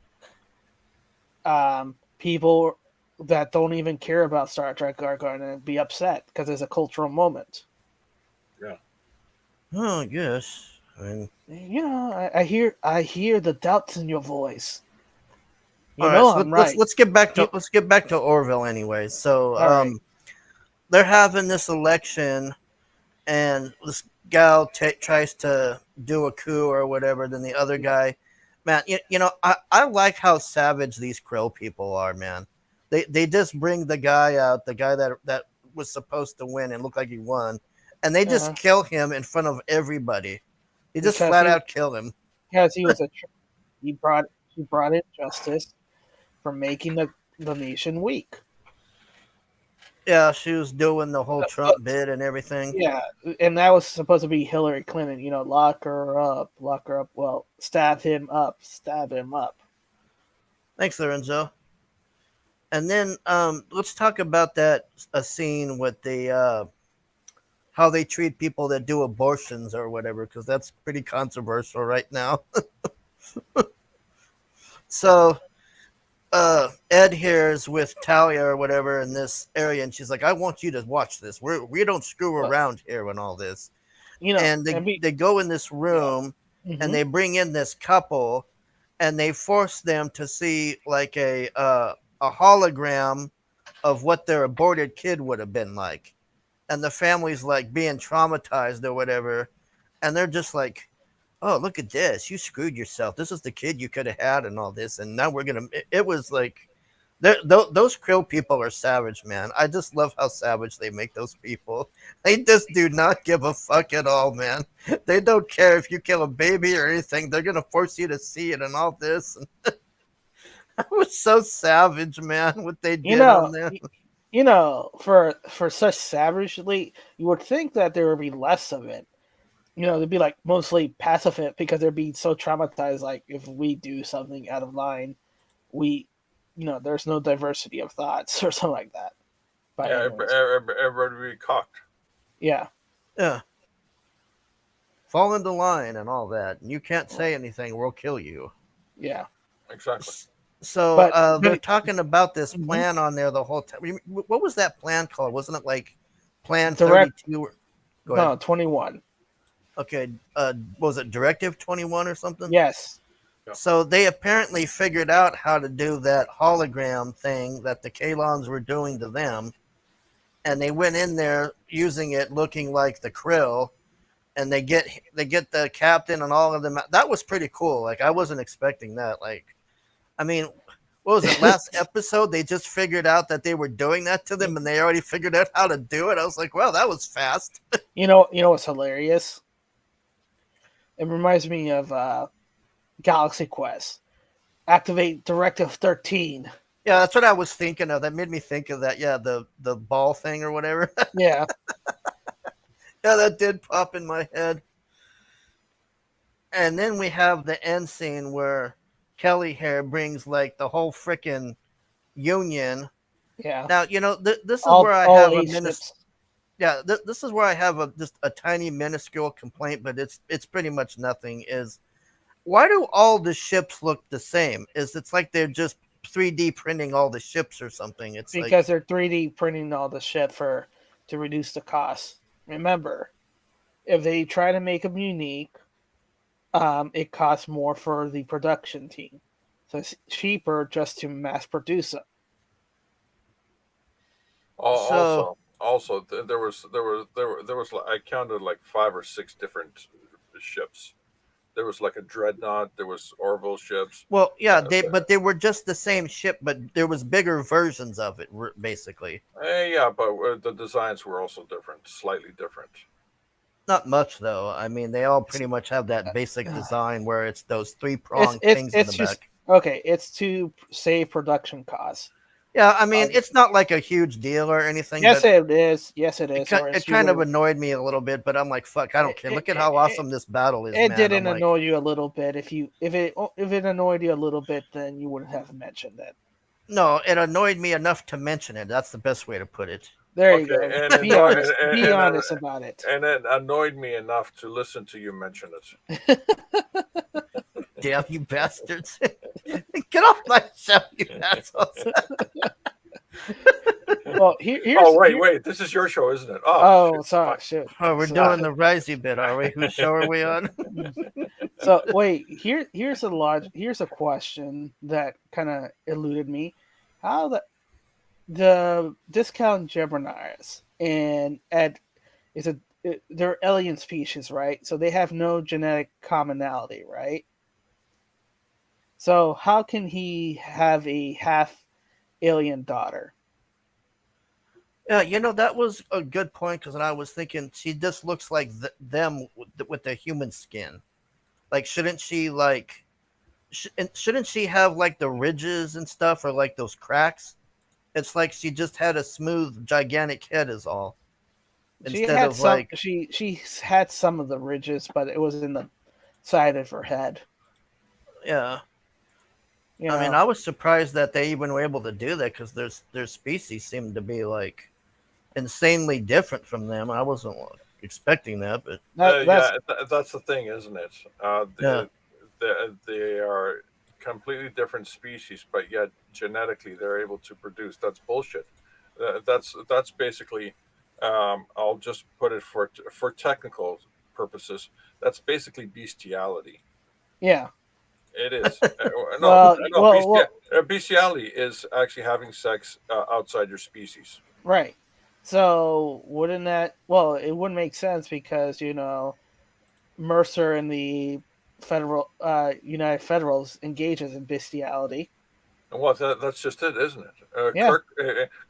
Speaker 2: people that don't even care about Star Trek are going to be upset because it's a cultural moment.
Speaker 6: Yeah.
Speaker 1: Oh, I guess.
Speaker 2: I hear the doubts in your voice.
Speaker 1: Let's get back to Orville anyway. So they're having this election, and this gal tries to do a coup or whatever. Then the other guy, man, I like how savage these Krill people are, man. They just bring the guy out, the guy that was supposed to win and looked like he won, and they just kill him in front of everybody. They just flat out kill him
Speaker 2: because he was he brought in justice for making the nation weak.
Speaker 1: Yeah, she was doing the whole Trump bid and everything.
Speaker 2: Yeah, and that was supposed to be Hillary Clinton. Lock her up. Well, stab him up.
Speaker 1: Thanks, Lorenzo. And then let's talk about a scene with the how they treat people that do abortions or whatever, because that's pretty controversial right now. So Ed here is with Talia or whatever in this area, and she's like, I want you to watch this. We don't screw around here and all this. And they go in this room and they bring in this couple, and they force them to see like a hologram of what their aborted kid would have been like. And the family's like being traumatized or whatever. And they're just like, oh, look at this. You screwed yourself. This is the kid you could have had and all this. And now it was like, those Krill people are savage, man. I just love how savage they make those people. They just do not give a fuck at all, man. They don't care if you kill a baby or anything. They're going to force you to see it and all this. That was so savage, man, what they did on there.
Speaker 2: For such savagely, you would think that there would be less of it. They'd be like mostly pacifist because they're being so traumatized. Like if we do something out of line, there's no diversity of thoughts or something like that. By
Speaker 6: Yeah,
Speaker 2: any means.
Speaker 6: everybody would be cocked.
Speaker 2: Yeah.
Speaker 1: Yeah. Fall into line and all that. You can't say anything, we'll kill you.
Speaker 2: Yeah.
Speaker 6: Exactly.
Speaker 1: So
Speaker 2: But
Speaker 1: they're talking about this
Speaker 2: Mhm.
Speaker 1: plan on there the whole time. What was that plan called? Wasn't it like Plan
Speaker 2: Direct-
Speaker 1: 32? Go ahead.
Speaker 2: No, 21.
Speaker 1: Okay. Was it Directive 21 or something?
Speaker 2: Yes.
Speaker 1: So they apparently figured out how to do that hologram thing that the Kalons were doing to them. And they went in there using it looking like the Krill. And they get the captain and all of them. That was pretty cool. Like, I wasn't expecting that. Like, I mean, what was it? Last episode, they just figured out that they were doing that to them, and they already figured out how to do it. I was like, wow, that was fast.
Speaker 2: You know what's hilarious? It reminds me of Galaxy Quest. Activate Directive 13.
Speaker 1: Yeah, that's what I was thinking of. That made me think of that. Yeah, the ball thing or whatever.
Speaker 2: Yeah.
Speaker 1: Yeah, that did pop in my head. And then we have the end scene where Kelly here brings like the whole freaking union.
Speaker 2: Yeah.
Speaker 1: Now, this is
Speaker 2: all,
Speaker 1: where I
Speaker 2: all
Speaker 1: have a
Speaker 2: eight
Speaker 1: minute.
Speaker 2: ships.
Speaker 1: Yeah, this is where I have just a tiny minuscule complaint, but it's pretty much nothing. Is why do all the ships look the same? It's like they're just 3D printing all the ships or something. It's
Speaker 2: Because they're 3D printing all the shit to reduce the cost. Remember, if they try to make them unique, it costs more for the production team. So it's cheaper just to mass produce them.
Speaker 1: So-
Speaker 6: Also, there was I counted like 5 or 6 different ships. There was like a dreadnought. There was Orville ships.
Speaker 1: well, yeah, but they were just the same ship, but there was bigger versions of it, basically.
Speaker 6: Yeah, but the designs were also different, slightly different.
Speaker 1: Not much though. I mean, they all pretty much have that basic design where it's those 3-pronged things in the
Speaker 2: just,
Speaker 1: back.
Speaker 2: Okay, it's to save production costs.
Speaker 1: Yeah, I mean, it's not like a huge deal or anything.
Speaker 2: Yes,
Speaker 1: but
Speaker 2: it is. Yes, it is.
Speaker 1: it kind of annoyed me a little bit, but I'm like, fuck, I don't care. Look at how awesome this battle is.
Speaker 2: It
Speaker 1: man.
Speaker 2: didn't
Speaker 1: I'm like,
Speaker 2: annoy you a little bit. If it annoyed you a little bit, then you wouldn't have mentioned it.
Speaker 1: No, it annoyed me enough to mention it. That's the best way to put it.
Speaker 2: There
Speaker 6: Okay,
Speaker 2: you go.
Speaker 6: and
Speaker 2: Be honest. Be honest about it.
Speaker 6: And it annoyed me enough to listen to you mention it.
Speaker 1: Damn you bastards! Get off my show, you assholes!
Speaker 2: Well, here's.
Speaker 6: Oh wait, this is your show, isn't it?
Speaker 2: Oh,
Speaker 6: shit.
Speaker 2: sorry,
Speaker 6: Fuck.
Speaker 2: shit.
Speaker 1: Oh, we're
Speaker 2: Sorry.
Speaker 1: doing the Risey bit, are we? Whose show are we on?
Speaker 2: So wait, here's a question that kind of eluded me. How the discount Gemini's and they're alien species, right? So they have no genetic commonality, right? So how can he have a half alien daughter?
Speaker 1: Yeah, that was a good point because I was thinking she just looks like them with the human skin. Like, shouldn't she have like the ridges and stuff or like those cracks? It's like she just had a smooth, gigantic head, is all.
Speaker 2: She had some of the ridges, but it was in the side of her head.
Speaker 1: Yeah.
Speaker 2: You
Speaker 1: I mean,
Speaker 2: know?
Speaker 1: I was surprised that they even were able to do that because their species seemed to be like insanely different from them. I wasn't expecting that, but
Speaker 6: that's the thing, isn't it? They are completely different species, but yet genetically they're able to produce. That's bullshit. That's basically. I'll just put it for technical purposes. That's basically bestiality.
Speaker 2: Yeah.
Speaker 6: It is. Bestiality is actually having sex outside your species.
Speaker 2: Right. So wouldn't that? Well, it wouldn't make sense because Mercer and the United Federals engages in bestiality.
Speaker 6: Well, that's just it, isn't it?
Speaker 2: Yeah.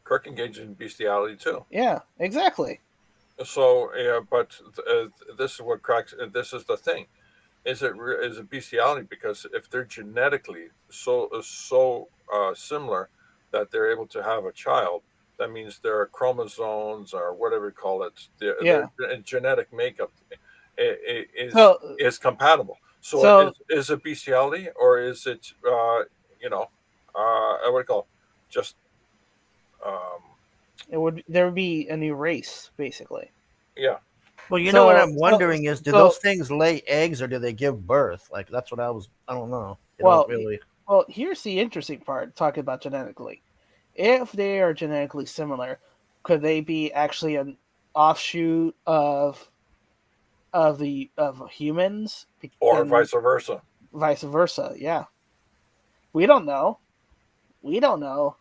Speaker 6: Kirk engages in bestiality too.
Speaker 2: Yeah, exactly.
Speaker 6: So, but this is what cracks. This is the thing. Is it bestiality? Because if they're genetically so similar that they're able to have a child, that means their chromosomes or whatever you call it, their genetic makeup is compatible. So is it bestiality or is it what do you call it? Just um,
Speaker 2: There would be a new race basically.
Speaker 6: yeah.
Speaker 1: Well, you know what
Speaker 2: So
Speaker 1: I'm wondering is, do
Speaker 2: so
Speaker 1: those things lay eggs or do they give birth? Like that's what I don't know. They
Speaker 2: well
Speaker 1: don't really.
Speaker 2: well here's the interesting part talking about genetically. If they are genetically similar, could they be actually an offshoot of humans
Speaker 6: Or
Speaker 2: and
Speaker 6: vice versa.
Speaker 2: vice versa? Yeah, we don't know. We don't know.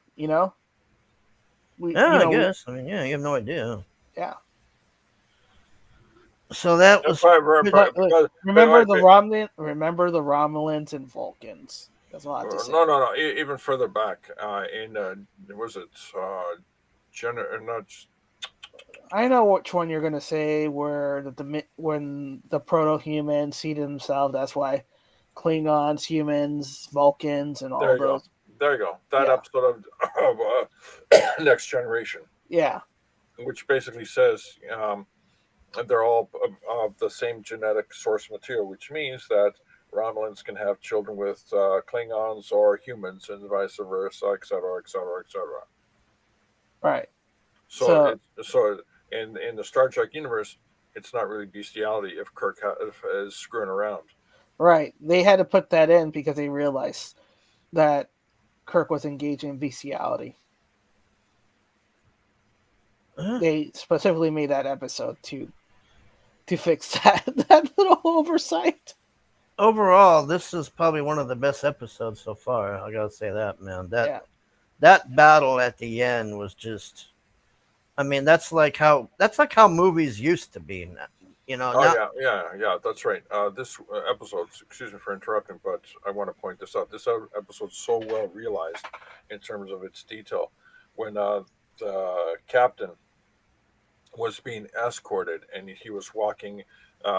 Speaker 2: We
Speaker 1: Yeah,
Speaker 2: you
Speaker 1: I
Speaker 2: know we
Speaker 1: guess. I mean, yeah, you have no idea.
Speaker 2: yeah.
Speaker 1: So that was.
Speaker 2: But look,
Speaker 6: But
Speaker 2: remember the Romulans and Vulcans. That's all I have to say.
Speaker 6: no. Even further back, in was it not
Speaker 2: I know which one you're gonna say. Where when the proto humans see themselves, that's why Klingons, humans, Vulcans, and
Speaker 6: there
Speaker 2: all
Speaker 6: you go.
Speaker 2: those.
Speaker 6: There you go. That
Speaker 2: Yeah,
Speaker 6: episode of Next Generation,
Speaker 2: yeah,
Speaker 6: which basically says they're all of the same genetic source material, which means that Romulans can have children with Klingons or humans, and vice versa, etc., etc., etc.
Speaker 2: right.
Speaker 6: So
Speaker 2: So
Speaker 6: in the Star Trek universe, it's not really bestiality if Kirk is screwing around.
Speaker 2: right, they had to put that in because they realized that Kirk was engaging in bestiality.
Speaker 1: Huh?
Speaker 2: They specifically made that episode to fix that little oversight.
Speaker 1: Overall, this is probably one of the best episodes so far. I gotta say that, man.
Speaker 2: Yeah,
Speaker 1: That battle at the end was just. I mean, that's like how movies used to be.
Speaker 6: Oh
Speaker 1: Not.
Speaker 6: yeah. That's right. This episode, excuse me for interrupting, but I want to point this out. This episode's so well realized in terms of its detail. When the captain was being escorted and he was walking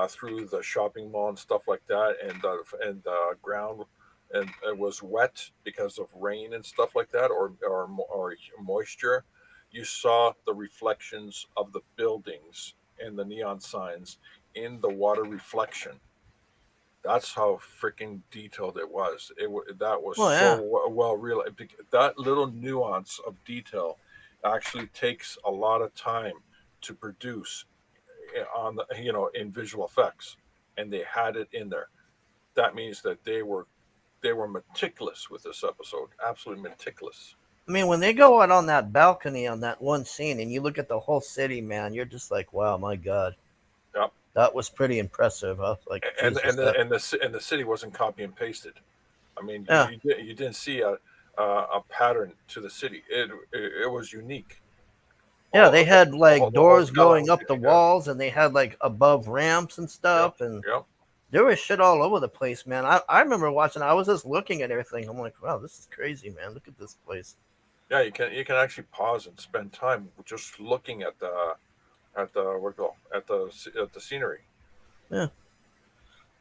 Speaker 6: through the shopping mall and stuff like that, and the ground and it was wet because of rain and stuff like that, or moisture. You saw the reflections of the buildings and the neon signs in the water reflection. That's how freaking detailed it was. That was
Speaker 1: Well,
Speaker 6: so
Speaker 1: yeah.
Speaker 6: well real. That little nuance of detail actually takes a lot of time to produce on the in visual effects, and they had it in there. That means that they were meticulous with this episode, absolutely meticulous.
Speaker 1: I mean, when they go out on that balcony on that one scene, and you look at the whole city, man, you're just like, wow, my God,
Speaker 6: Yep.
Speaker 1: that was pretty impressive. I was like, Jesus, that.
Speaker 6: And the city wasn't copy and pasted. I mean,
Speaker 1: Yeah,
Speaker 6: you didn't see a pattern to the city. It was unique.
Speaker 1: yeah.
Speaker 6: All
Speaker 1: They had
Speaker 6: the
Speaker 1: like
Speaker 6: the whole
Speaker 1: doors
Speaker 6: styling
Speaker 1: going
Speaker 6: was
Speaker 1: up the
Speaker 6: unique. Yeah,
Speaker 1: walls, and they had like above ramps and
Speaker 6: yeah,
Speaker 1: stuff, and
Speaker 6: yeah.
Speaker 1: there was shit all over the place, man. I remember watching. I was just looking at everything. I'm like, wow, this is crazy, man. Look at this place.
Speaker 6: Yeah, you can actually pause and spend time just looking at the what do you call at the scenery.
Speaker 1: Yeah.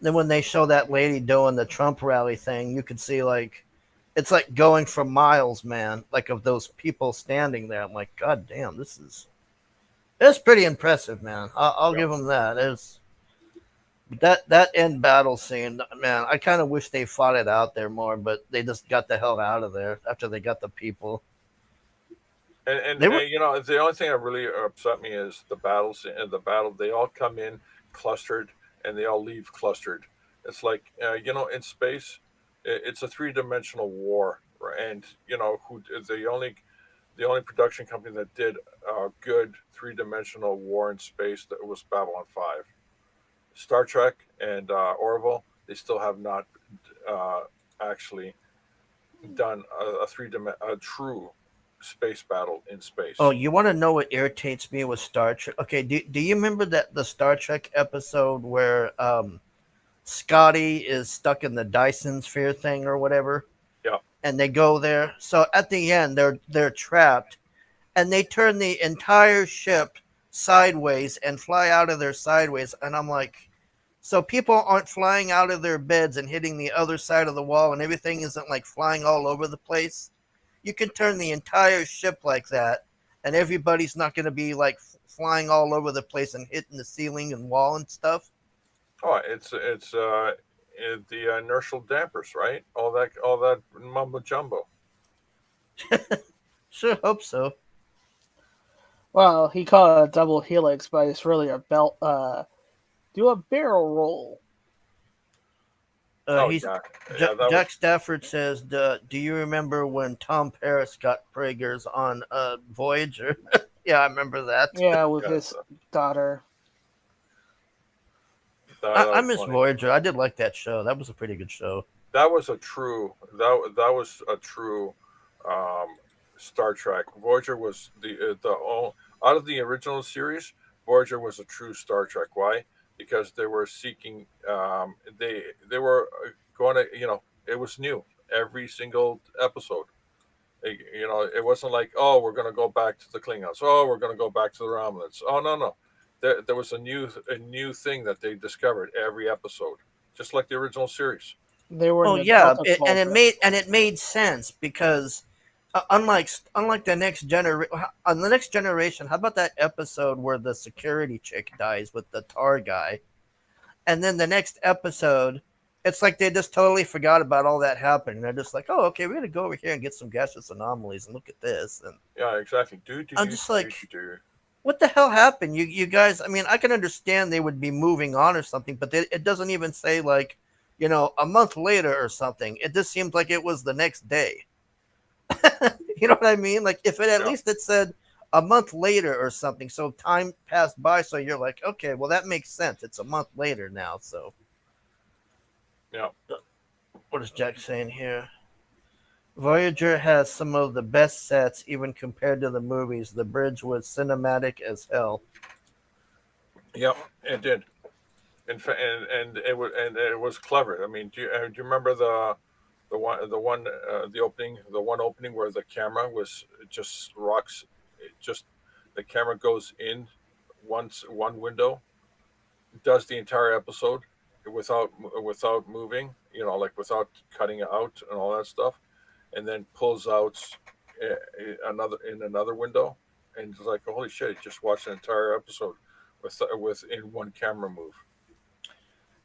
Speaker 1: Then when they show that lady doing the Trump rally thing, you could see like it's like going for miles, man. Like of those people standing there. I'm like, God damn, it's pretty impressive, man. I'll
Speaker 6: Yeah.
Speaker 1: give them that. It's that end battle scene, man. I kind of wish they fought it out there more, but they just got the hell out of there after they got the people. They were,
Speaker 6: And the only thing that really upset me is the battles. The battle, they all come in clustered and they all leave clustered. It's like in space, it's a three-dimensional war, right? And who the only production company that did a good three-dimensional war in space that was Babylon 5. Star Trek and Orville, they still have not uh, actually done a true space battle in
Speaker 1: oh,
Speaker 6: space.
Speaker 1: you want to know what irritates me with Star Trek? Okay, do you remember that the Star Trek episode where Scotty is stuck in the Dyson sphere thing or whatever,
Speaker 6: Yeah.
Speaker 1: and they go there. So at the end, they're trapped, and they turn the entire ship sideways and fly out of there sideways. And I'm like, so people aren't flying out of their beds and hitting the other side of the wall, and everything isn't like flying all over the place. You can turn the entire ship like that, and everybody's not going to be like flying all over the place and hitting the ceiling and wall and stuff.
Speaker 6: Oh, it's the inertial dampers, right? All that mumbo jumbo.
Speaker 1: Sure hope so.
Speaker 2: Well, he called it a double helix, but it's really a belt. Do a barrel roll.
Speaker 6: Oh
Speaker 1: He's
Speaker 6: yeah, yeah. That was
Speaker 1: Jack Stafford says, "Do you remember when Tom Paris got Prager's on Voyager?" Yeah, I remember that.
Speaker 2: Yeah, with
Speaker 6: yeah.
Speaker 2: his daughter.
Speaker 1: I
Speaker 6: Was
Speaker 1: miss
Speaker 6: funny.
Speaker 1: Voyager. I did like that show. That was a pretty good show.
Speaker 6: That was a true that was a true um, Star Trek. Voyager was out of the original series. Voyager was a true Star Trek. Why? Because they were seeking. They were going to it was new every single episode. It wasn't like, oh, we're going to go back to the Klingons. Oh, we're going to go back to the Romulans. Oh, no, no. There was a new thing that they discovered every episode, just like the original series.
Speaker 2: They were in
Speaker 1: Oh
Speaker 2: the
Speaker 1: yeah,
Speaker 2: Delta
Speaker 1: and it
Speaker 2: Quadrant.
Speaker 1: made sense because unlike on the next generation, how about that episode where the security chick dies with the tar guy, and then the next episode, it's like they just totally forgot about all that happening. They're just like, oh, okay, we're gonna go over here and get some gaseous anomalies and look at this, and
Speaker 6: Yeah, exactly. Do do
Speaker 1: I'm
Speaker 6: do
Speaker 1: just
Speaker 6: do
Speaker 1: like,
Speaker 6: do do.
Speaker 1: what the hell happened? You guys, I mean, I can understand they would be moving on or something, but it doesn't even say like, a month later or something. It just seems like it was the next day. You know what I mean? Like if it at
Speaker 6: Yeah,
Speaker 1: least it said a month later or something, so time passed by, so you're like, okay, well that makes sense. It's a month later now, so
Speaker 6: yeah.
Speaker 1: what is Jack saying here? Voyager has some of the best sets, even compared to the movies. The bridge was cinematic as hell.
Speaker 6: Yep, it did. And it was clever. I mean, do you remember the one opening where the camera was just rocks, just the camera goes in once one window, does the entire episode without moving, like without cutting out and all that stuff, and then pulls out another window, and it's like, holy shit! Just watched an entire episode with in one camera move.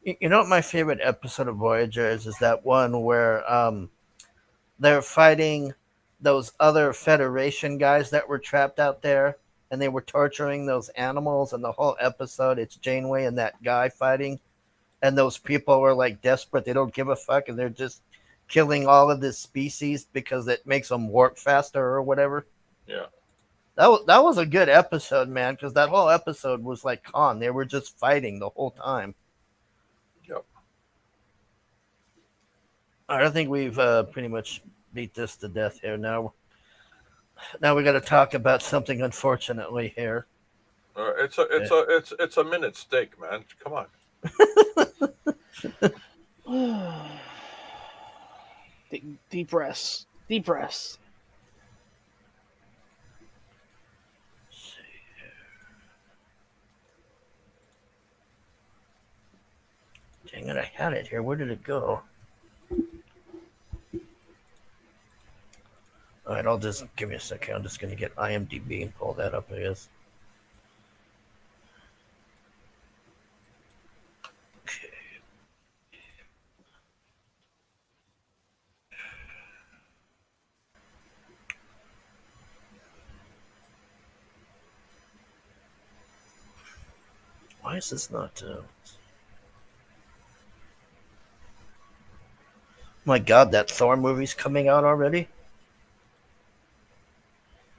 Speaker 1: You know what my favorite episode of Voyager is? Is that one where they're fighting those other Federation guys that were trapped out there, and they were torturing those animals. And the whole episode, it's Janeway and that guy fighting, and those people were like desperate. They don't give a fuck, and they're just killing all of this species because it makes them warp faster or whatever.
Speaker 6: Yeah,
Speaker 1: That was a good episode, man, because that whole episode was like calm. They were just fighting the whole time.
Speaker 6: yep.
Speaker 1: All right, I think we've pretty much beat this to death here. Now we got to talk about something. Unfortunately, here.
Speaker 6: It's a minute steak, man. Come on.
Speaker 2: Deep breaths. Deep breaths.
Speaker 1: Dang it, I had it here. Where did it go? All right, I'll just give me a second. I'm just gonna get IMDb and pull that up. I guess. Okay. Why is this not? My God, that Thor movie's coming out already.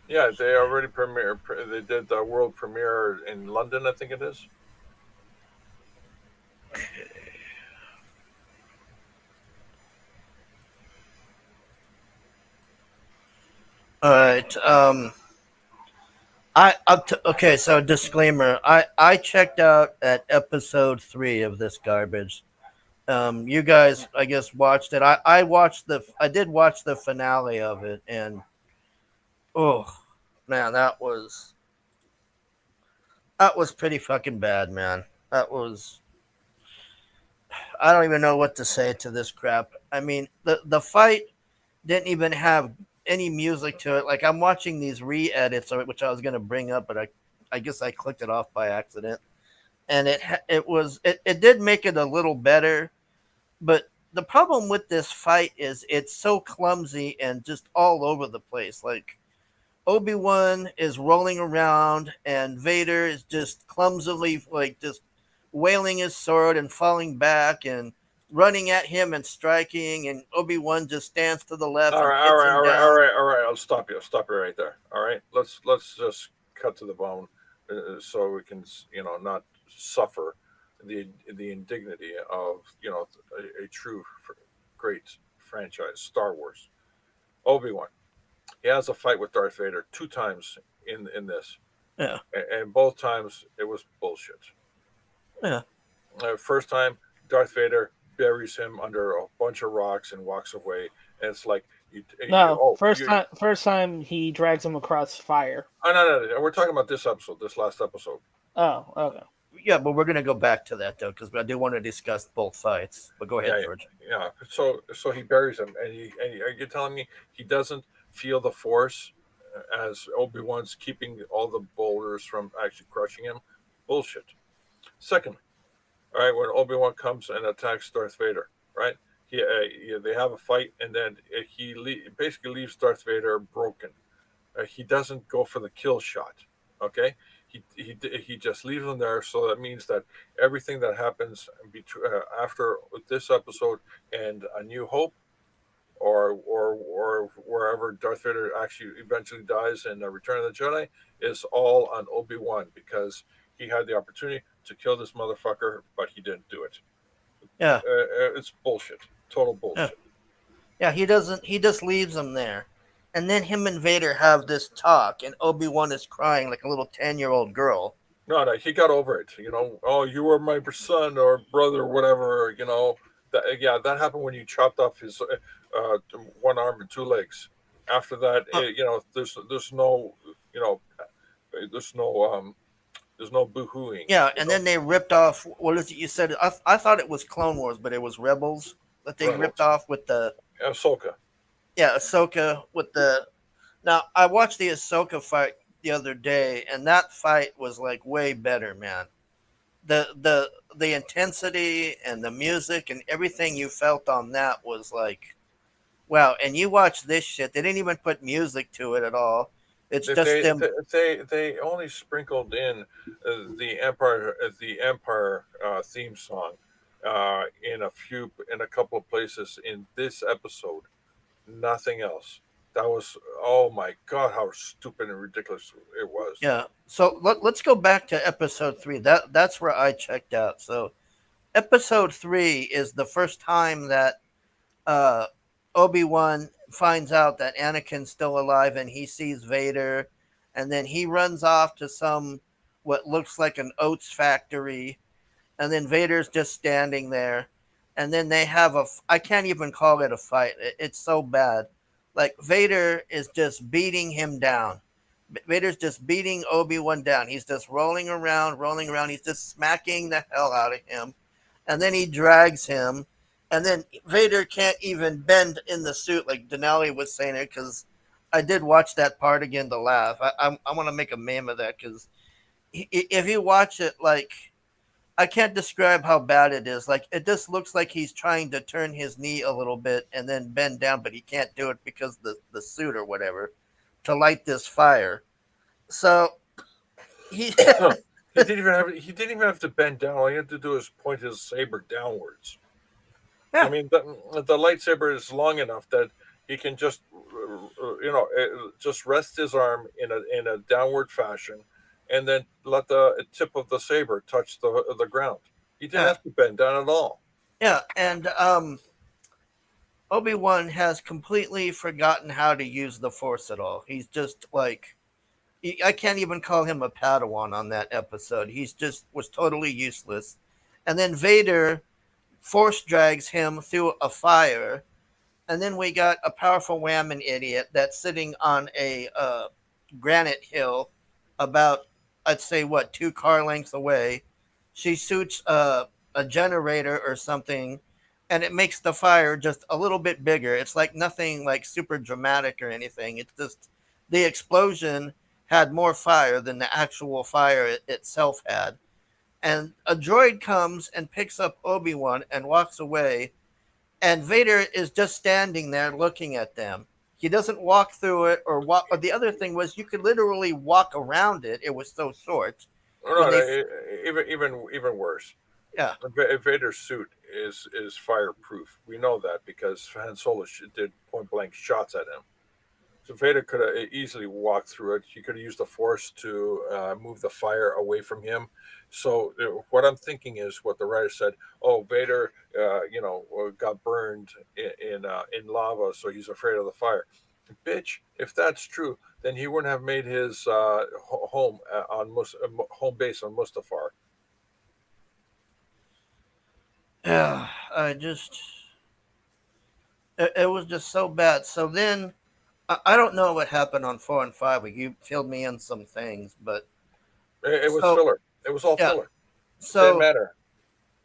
Speaker 6: Yeah, they already premiere. They did the world premiere in London, I think it is.
Speaker 1: All right. Okay. So disclaimer. I checked out at episode 3 of this garbage. You guys, I guess, watched it. I did watch the finale of it, and oh man, that was pretty fucking bad, man. That was. I don't even know what to say to this crap. I mean, the fight didn't even have any music to it. Like I'm watching these re-edits of it, which I was gonna bring up, but I guess I clicked it off by accident. And it did make it a little better, but the problem with this fight is it's so clumsy and just all over the place. Like Obi-Wan is rolling around and Vader is just clumsily like just wailing his sword and falling back and running at him and striking, and Obi-Wan just stands to the left
Speaker 6: All
Speaker 1: and
Speaker 6: right, all
Speaker 1: hits
Speaker 6: right,
Speaker 1: him
Speaker 6: all right, all
Speaker 1: down.
Speaker 6: right, all right. I'll stop you. I'll stop you right there. All right. Let's just cut to the bone, so we can not suffer the indignity of a true great franchise, Star Wars. Obi-Wan. He has a fight with Darth Vader two times in this,
Speaker 1: Yeah,
Speaker 6: and both times it was bullshit.
Speaker 1: yeah,
Speaker 6: First time, Darth Vader buries him under a bunch of rocks and walks away, and it's like
Speaker 2: No,
Speaker 6: oh,
Speaker 2: first time he drags him across fire.
Speaker 6: oh, no, we're talking about this episode, this last episode.
Speaker 2: Oh, okay.
Speaker 1: yeah. But we're gonna go back to that though because I do want to discuss both fights. But go ahead,
Speaker 6: Yeah,
Speaker 1: George.
Speaker 6: yeah. So he buries him, and are you telling me he doesn't feel the force as Obi-Wan's keeping all the boulders from actually crushing him? Bullshit. Secondly, all right, when Obi-Wan comes and attacks Darth Vader, right? They have a fight, and then basically leaves Darth Vader broken. He doesn't go for the kill shot. Okay, he just leaves him there. So that means that everything that happens after this episode and A New Hope, or wherever Darth Vader actually eventually dies in Return of the Jedi, is all on Obi-Wan because he had the opportunity to kill this motherfucker, but he didn't do it.
Speaker 1: Yeah,
Speaker 6: It's bullshit. Total
Speaker 1: yeah,
Speaker 6: bullshit.
Speaker 1: yeah. He doesn't. He just leaves him there, and then him and Vader have this talk, and Obi-Wan is crying like a little 10-year-old girl.
Speaker 6: No, he got over it. Oh, you were my son or brother, whatever. That happened when you chopped off his one arm and two legs. After that,
Speaker 1: Uh,
Speaker 6: there's no, you know, there's no there's no boohooing.
Speaker 1: yeah, and then they ripped off. What is it you said? I thought it was Clone Wars, but it was Rebels that they ripped
Speaker 6: Rebels,
Speaker 1: off with the
Speaker 6: Ahsoka.
Speaker 1: Ahsoka with the. Now I watched the Ahsoka fight the other day, and that fight was like way better, man. The intensity and the music and everything you felt on that was like wow. And you watch this shit; they didn't even put music to it at all. It's
Speaker 6: They
Speaker 1: just
Speaker 6: they
Speaker 1: them.
Speaker 6: they only sprinkled in the Empire theme song in a couple of places in this episode. Nothing else. That was, oh my god, how stupid and ridiculous it was.
Speaker 1: Yeah. So let's go back to episode 3. That's where I checked out. So episode 3 is the first time that uh, Obi-Wan finds out that Anakin's still alive and he sees Vader, and then he runs off to some what looks like an oats factory, and then Vader's just standing there, and then they have I can't even call it a fight. It's so bad. Like Vader is just beating him down. Vader's just beating Obi-Wan down. He's just rolling around, rolling around. He's just smacking the hell out of him. And then he drags him. And then Vader can't even bend in the suit like Denali was saying it because I did watch that part again to laugh. I want to make a meme of that because if you watch it, like, I can't describe how bad it is. Like, it just looks like he's trying to turn his knee a little bit and then bend down, but he can't do it because the suit or whatever to light this fire. So he
Speaker 6: he didn't even have to bend down. All he had to do is point his saber downwards. I
Speaker 1: yeah,
Speaker 6: mean, the lightsaber is long enough that he can just rest his arm in a downward fashion, and then let the tip of the saber touch the ground. He didn't
Speaker 1: yeah,
Speaker 6: have to bend down at all.
Speaker 1: yeah. And Obi-Wan has completely forgotten how to use the Force at all. He's just like I can't even call him a Padawan on that episode. He's just was totally useless. And then Vader force drags him through a fire, and then we got a powerful whammon idiot that's sitting on a granite hill about, I'd say, what, 2 car lengths away. She shoots a generator or something, and it makes the fire just a little bit bigger. It's like nothing like super dramatic or anything. It's just the explosion had more fire than the actual fire itself had. And a droid comes and picks up Obi-Wan and walks away, and Vader is just standing there looking at them. He doesn't walk through it or walk. Or the other thing was, you could literally walk around it. It was so short.
Speaker 6: Oh,
Speaker 1: When
Speaker 6: no,
Speaker 1: they,
Speaker 6: even worse.
Speaker 1: yeah,
Speaker 6: Vader's suit is fireproof. We know that because Han Solo did point blank shots at him. So Vader could have easily walked through it. He could have used the Force to move the fire away from him. So what I'm thinking is what the writer said. Oh, Vader, got burned in lava, so he's afraid of the fire. Bitch, if that's true, then he wouldn't have made his home home base on Mustafar.
Speaker 1: yeah. It was just so bad. So then I don't know what happened on 4 and 5. You filled me in some things, but
Speaker 6: It was
Speaker 1: so
Speaker 6: filler. It was all
Speaker 1: yeah.
Speaker 6: filler. Didn't
Speaker 1: So
Speaker 6: matter.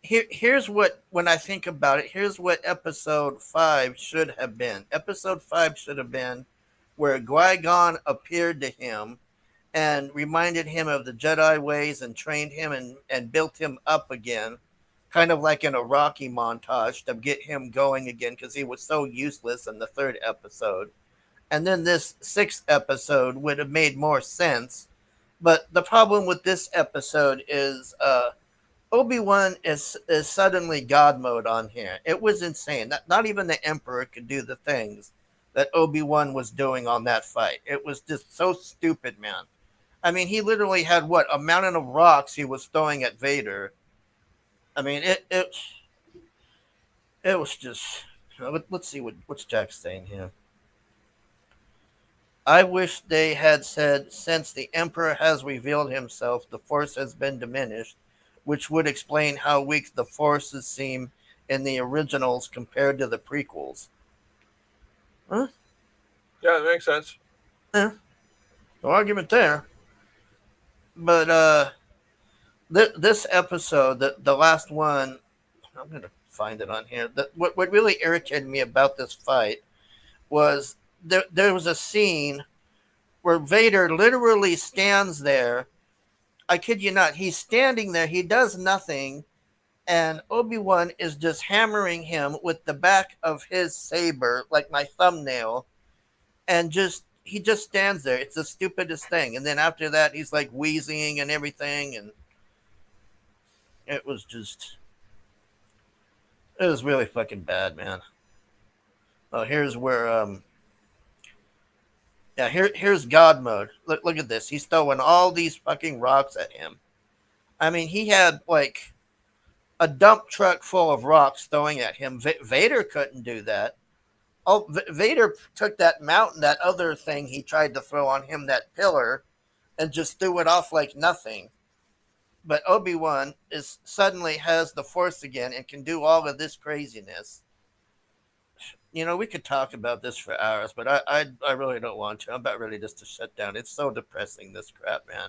Speaker 1: here's what, when I think about it, here's what episode 5 should have been. Episode 5 should have been where Qui-Gon appeared to him and reminded him of the Jedi ways and trained him and built him up again, kind of like in a Rocky montage to get him going again because he was so useless in the 3rd episode. And then this 6th episode would have made more sense. But the problem with this episode is Obi-Wan is suddenly God mode on here. It was insane. Not even the Emperor could do the things that Obi-Wan was doing on that fight. It was just so stupid, man. I mean, he literally had what, a mountain of rocks he was throwing at Vader. I mean, it was just. Let's see what's Jack saying here. I wish they had said, since the Emperor has revealed himself, the Force has been diminished, which would explain how weak the Forces seem in the originals compared to the prequels. Huh?
Speaker 6: Yeah, it makes sense.
Speaker 1: No argument there. But this episode, the last one, I'm gonna find it on here. What really irritated me about this fight was there was a scene where Vader literally stands there. I kid you not, he's standing there, he does nothing, and Obi-Wan is just hammering him with the back of his saber, like my thumbnail, and he just stands there. It's the stupidest thing. And then after that, he's like wheezing and everything, and it was really fucking bad, man. Oh, here's where yeah, here's God mode. Look at this. He's throwing all these fucking rocks at him. I mean, he had like a dump truck full of rocks throwing at him. Vader couldn't do that. Oh, Vader took that mountain, that other thing he tried to throw on him, that pillar, and just threw it off like nothing. But Obi-Wan suddenly has the Force again and can do all of this craziness. You know, we could talk about this for hours, but I really don't want to. I'm about ready just to shut down. It's so depressing, this crap, man.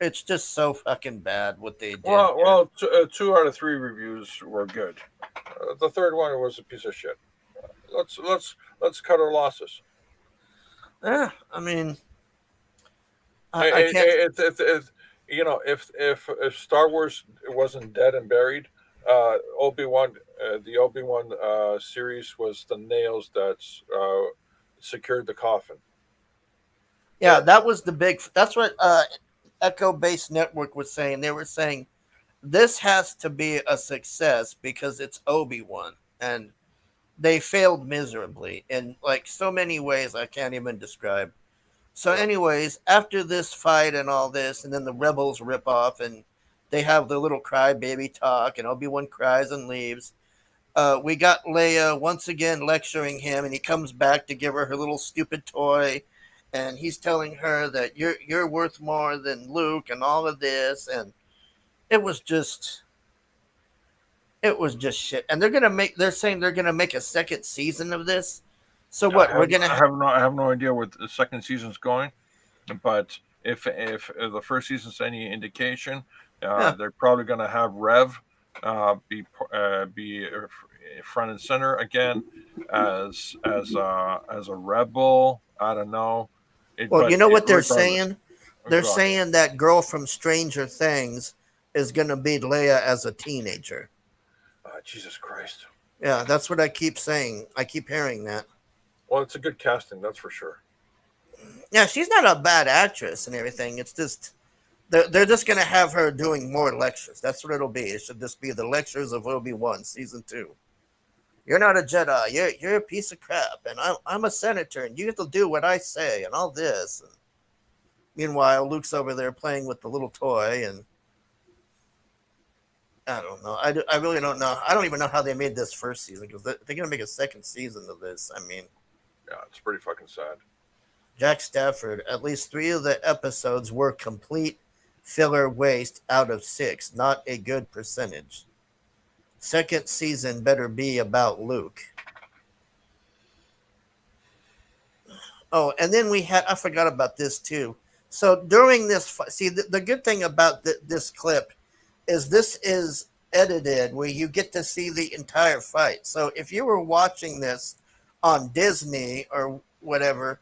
Speaker 1: It's just so fucking bad what they did.
Speaker 6: Well, 2 out of 3 reviews were good. The third one was a piece of shit. Let's cut our losses.
Speaker 1: Yeah, I mean, I can't.
Speaker 6: If Star Wars wasn't dead and buried, Obi-Wan, the Obi-Wan series was the nails that secured the coffin.
Speaker 1: Yeah, that was the big. That's what Echo Base Network was saying. They were saying this has to be a success because it's Obi-Wan, and they failed miserably in like so many ways I can't even describe. So, anyways, after this fight and all this, and then the rebels rip off, and they have the little crybaby talk, and Obi-Wan cries and leaves. We got Leia once again lecturing him, and he comes back to give her little stupid toy, and he's telling her that you're worth more than Luke and all of this, and it was just shit. And they're saying they're gonna make a second season of this. So what?
Speaker 6: I have no idea where the second season's going, but if the first season's any indication, they're probably going to have Rev be front and center again as a rebel. I don't know.
Speaker 1: Well, you know what they're saying? They're saying that girl from Stranger Things is going to be Leia as a teenager.
Speaker 6: Jesus Christ.
Speaker 1: Yeah, that's what I keep saying. I keep hearing that.
Speaker 6: Well, it's a good casting, that's for sure.
Speaker 1: Yeah, she's not a bad actress and everything. It's just they're just gonna have her doing more lectures. That's what it'll be. It should just be the lectures of Obi-Wan season 2. You're not a Jedi. You're a piece of crap, and I'm a senator, and you have to do what I say, and all this. And meanwhile, Luke's over there playing with the little toy, and I don't know. I really don't know. I don't even know how they made this first season because they're gonna make a second season of this. I mean,
Speaker 6: Yeah, it's pretty fucking sad.
Speaker 1: Jack Stafford. At least 3 of the episodes were complete filler waste out of 6. Not a good percentage. Second season better be about Luke. Oh, and then I forgot about this too. So during this, see, the good thing about this clip is this is edited where you get to see the entire fight. So if you were watching this on Disney or whatever,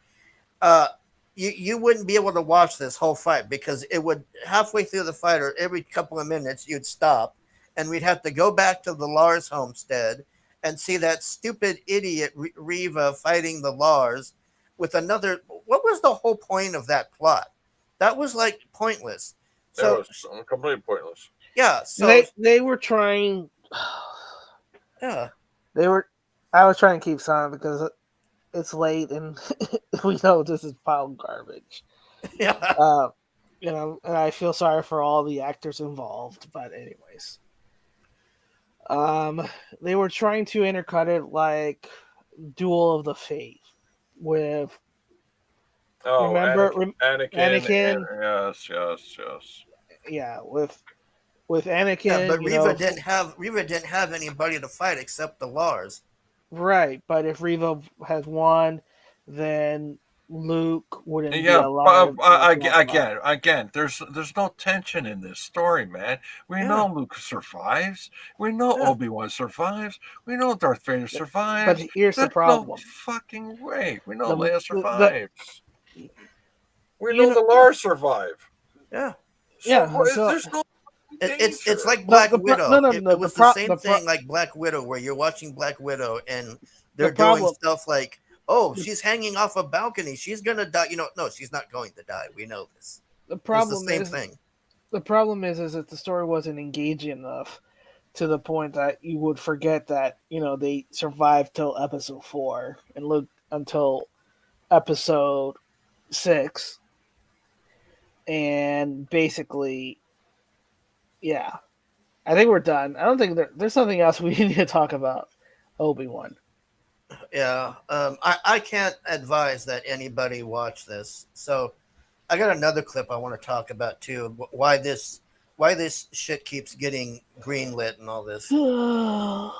Speaker 1: uh, you wouldn't be able to watch this whole fight because it would halfway through the fight or every couple of minutes you'd stop and we'd have to go back to the Lars homestead and see that stupid idiot Riva fighting the Lars with another. What was the whole point of that plot? That was like pointless. So
Speaker 6: It was completely pointless.
Speaker 1: yeah, so
Speaker 2: they were trying.
Speaker 1: yeah,
Speaker 2: They were. I was trying to keep silent because it's late and we know this is pile garbage.
Speaker 1: yeah.
Speaker 2: You know, and I feel sorry for all the actors involved. But anyways, they were trying to intercut it like Duel of the Faith with.
Speaker 6: Oh,
Speaker 2: Remember,
Speaker 6: Anakin.
Speaker 2: Anakin?
Speaker 6: Yes.
Speaker 2: Yeah, with Anakin.
Speaker 1: Yeah, but
Speaker 2: you know,
Speaker 1: Riva didn't have anybody to fight except the Lars.
Speaker 2: right, but if Riva had won, then Luke wouldn't be
Speaker 6: Yeah,
Speaker 2: alive.
Speaker 6: again, there's no tension in this story, man. We know Luke survives. We know Obi-Wan survives. We know Darth Vader survives.
Speaker 2: But here's
Speaker 6: There's
Speaker 2: the problem.
Speaker 6: no fucking way. We know
Speaker 2: The-
Speaker 6: Leia
Speaker 2: the-
Speaker 6: survives. We
Speaker 2: you
Speaker 6: know the Lars survive.
Speaker 1: Yeah.
Speaker 6: There's no
Speaker 1: It's
Speaker 6: danger.
Speaker 1: like Black Widow.
Speaker 2: No,
Speaker 1: It was the same thing like Black Widow, where you're watching Black Widow and they're doing stuff like, oh, she's hanging off a balcony. She's gonna die. You know, no, she's not going to die. We know this.
Speaker 2: The problem
Speaker 1: it's the same
Speaker 2: is
Speaker 1: thing.
Speaker 2: The problem is that the story wasn't engaging enough to the point that you would forget that, you know, they survived till episode 4 and look until episode 6. And basically, yeah. I think we're done. I don't think there's something else we need to talk about Obi-Wan.
Speaker 1: Yeah. I can't advise that anybody watch this. So I got another clip I want to talk about too. Why this shit keeps getting greenlit and all this.
Speaker 6: Why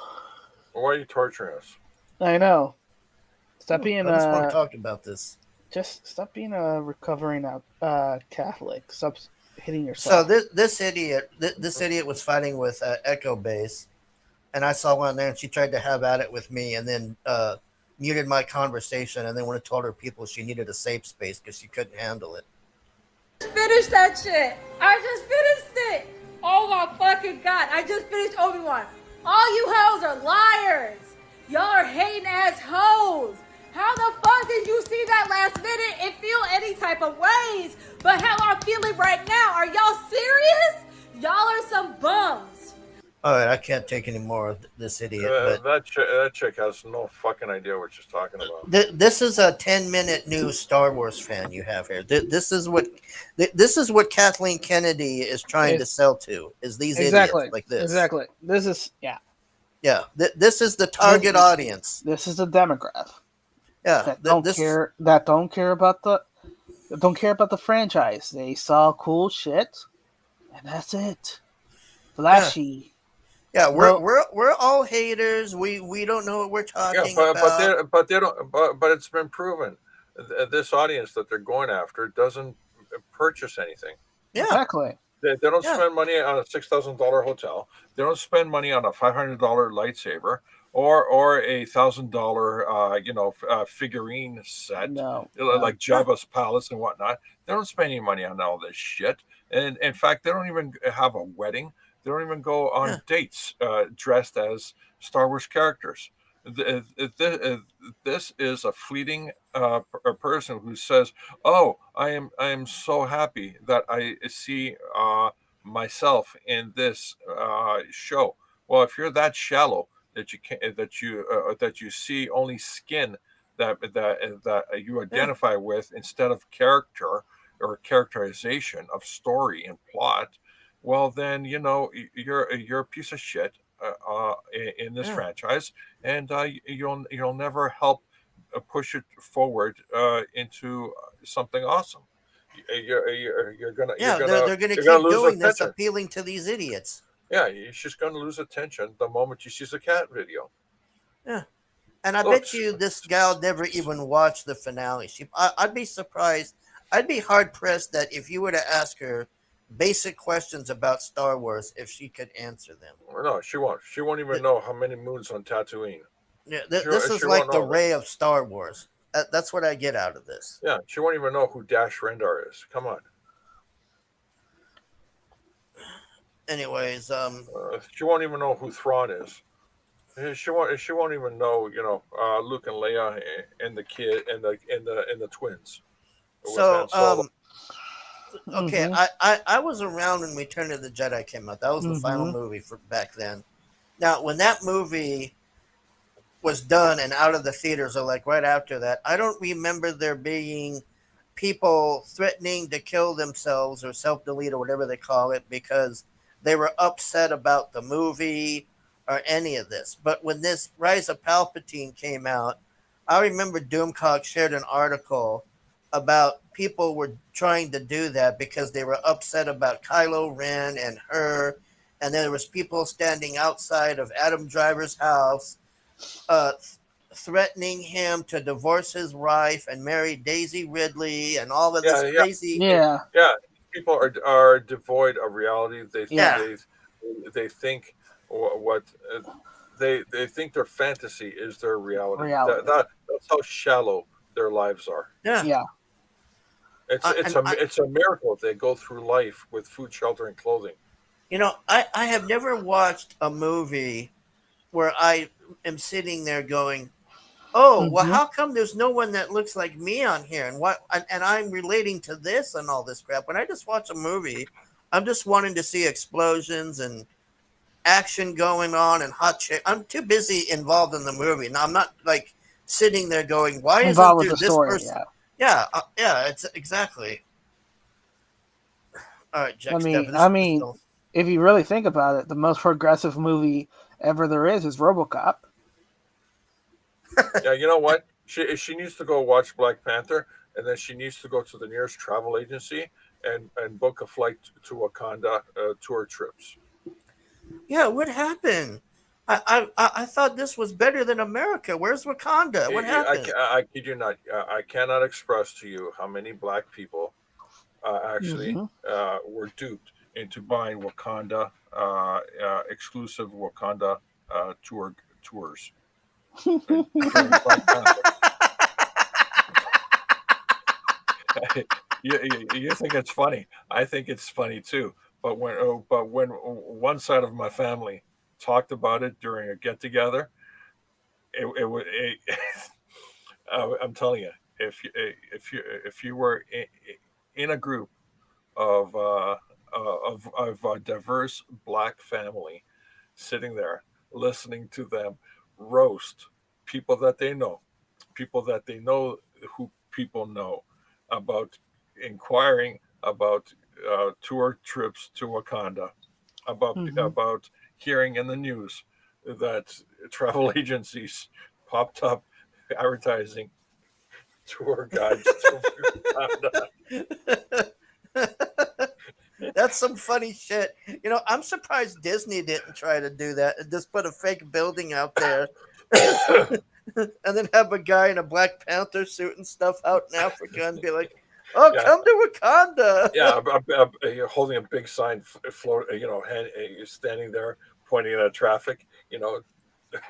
Speaker 6: are you torturing us?
Speaker 2: I know. Stop being
Speaker 1: I just want to talk about this.
Speaker 2: Just stop being a recovering Catholic. Stop hitting yourself.
Speaker 1: So this idiot was fighting with Echo Base, and I saw one there, and she tried to have at it with me, and then muted my conversation, and then when I told her people she needed a safe space because she couldn't handle it.
Speaker 7: Finish that shit. I just finished it. Oh my fucking god. I just finished Obi-Wan. All you hoes are liars. Y'all are hating ass hoes. How the fuck did you see that last minute and feel any type of ways? But how I'm feeling right now, are y'all serious? Y'all are some bums.
Speaker 1: All right, I can't take any more of this idiot. But
Speaker 6: that chick has no fucking idea what she's talking about.
Speaker 1: This is a 10-minute new Star Wars fan you have here. This is what Kathleen Kennedy is trying to sell to. Is these idiots like this?
Speaker 2: Exactly. This is
Speaker 1: This is the target audience.
Speaker 2: This is the demographic.
Speaker 1: Yeah,
Speaker 2: that don't care about the franchise. They saw cool shit, and that's it. Flashy.
Speaker 1: Yeah, we're all haters. We don't know what we're talking about.
Speaker 6: But they don't. But it's been proven. This audience that they're going after doesn't purchase anything.
Speaker 1: Yeah,
Speaker 2: exactly.
Speaker 6: They don't spend money on a $6,000 hotel. They don't spend money on a $500 lightsaber or a $1,000 figurine set. Like Jabba's palace and whatnot. They don't spend any money on all this shit. And in fact, they don't even have a wedding. They don't even go on
Speaker 1: Yeah.
Speaker 6: dates dressed as Star Wars characters. This is a fleeting a person who says, "Oh, I am so happy that I see myself in this show." Well, if you're that shallow that you can that you see only skin that you identify with instead of character or characterization of story and plot, well then you're a piece of shit in this
Speaker 1: Yeah.
Speaker 6: franchise, and you'll never help push it forward into something awesome.
Speaker 1: Yeah, they're gonna
Speaker 6: you're gonna
Speaker 1: keep
Speaker 6: lose
Speaker 1: doing this,
Speaker 6: attention.
Speaker 1: appealing to these idiots.
Speaker 6: Yeah, she's just gonna lose attention the moment she sees a cat video.
Speaker 1: Yeah. And I
Speaker 6: Look,
Speaker 1: bet you this gal never even watched the finale. I'd be surprised. I'd be hard pressed that if you were to ask her basic questions about Star Wars, if she could answer them.
Speaker 6: no, she won't. She won't even know how many moons on Tatooine.
Speaker 1: Yeah,
Speaker 6: She,
Speaker 1: this is
Speaker 6: she won't
Speaker 1: like the
Speaker 6: know.
Speaker 1: Ray of Star Wars. That's what I get out of this.
Speaker 6: Yeah, she won't even know who Dash Rendar is. Come on.
Speaker 1: Anyways,
Speaker 6: She won't even know who Thrawn is. She won't. She won't even know. Luke and Leia and the kid and the twins. With
Speaker 1: so
Speaker 6: Han Solo.
Speaker 1: okay, I was around when Return of the Jedi came out. That was the final
Speaker 2: Mhm.
Speaker 1: movie for back then. Now, when that movie was done and out of the theaters, or like right after that, I don't remember there being people threatening to kill themselves or self-delete or whatever they call it because they were upset about the movie or any of this. But when this Rise of Palpatine came out, I remember Doomcock shared an article about people were trying to do that because they were upset about Kylo Ren and her, and there was people standing outside of Adam Driver's house threatening him to divorce his wife and marry Daisy Ridley and all of this crazy.
Speaker 2: Yeah.
Speaker 6: People are devoid of reality.
Speaker 1: Yeah.
Speaker 6: They think what they think their fantasy is their reality.
Speaker 2: Reality.
Speaker 6: That's how shallow their lives are.
Speaker 1: Yeah.
Speaker 2: Yeah.
Speaker 6: It's a miracle if they go through life with food, shelter, and clothing.
Speaker 1: I have never watched a movie where I am sitting there going, "Oh, well,
Speaker 2: Mhm.
Speaker 1: how come there's no one that looks like me on here?" And I'm relating to this and all this crap. When I just watch a movie, I'm just wanting to see explosions and action going on and hot chick. I'm too busy involved in the movie. Now I'm not like sitting there going, "Why isn't
Speaker 2: Involved with
Speaker 1: there
Speaker 2: the
Speaker 1: this
Speaker 2: story.
Speaker 1: person?"
Speaker 2: Yeah.
Speaker 1: Yeah, it's exactly. All right, Jack.
Speaker 2: I mean,
Speaker 1: Steph,
Speaker 2: if you really think about it, the most progressive movie ever there is RoboCop.
Speaker 6: Yeah, you know what? She needs to go watch Black Panther, and then she needs to go to the nearest travel agency and book a flight to Wakanda tour trips.
Speaker 1: yeah, what happened? I thought this was better than America. Where's Wakanda? What happened?
Speaker 6: I kid you not. I cannot express to you how many black people actually were duped into buying Wakanda exclusive Wakanda tours. during Black Panther. You think it's funny? I think it's funny too. But when one side of my family talked about it during a get together, it would. I'm telling you, if you were in a group of of a diverse black family sitting there listening to them roast people that they know who people know about inquiring about tour trips to Wakanda, about hearing in the news that travel agencies popped up advertising tour guides to Wakanda.
Speaker 1: That's some funny shit. I'm surprised Disney didn't try to do that and just put a fake building out there and then have a guy in a Black Panther suit and stuff out in Africa and be like, "Oh,
Speaker 6: Yeah.
Speaker 1: come to Wakanda."
Speaker 6: Yeah, you're holding a big sign, float, standing there pointing at traffic.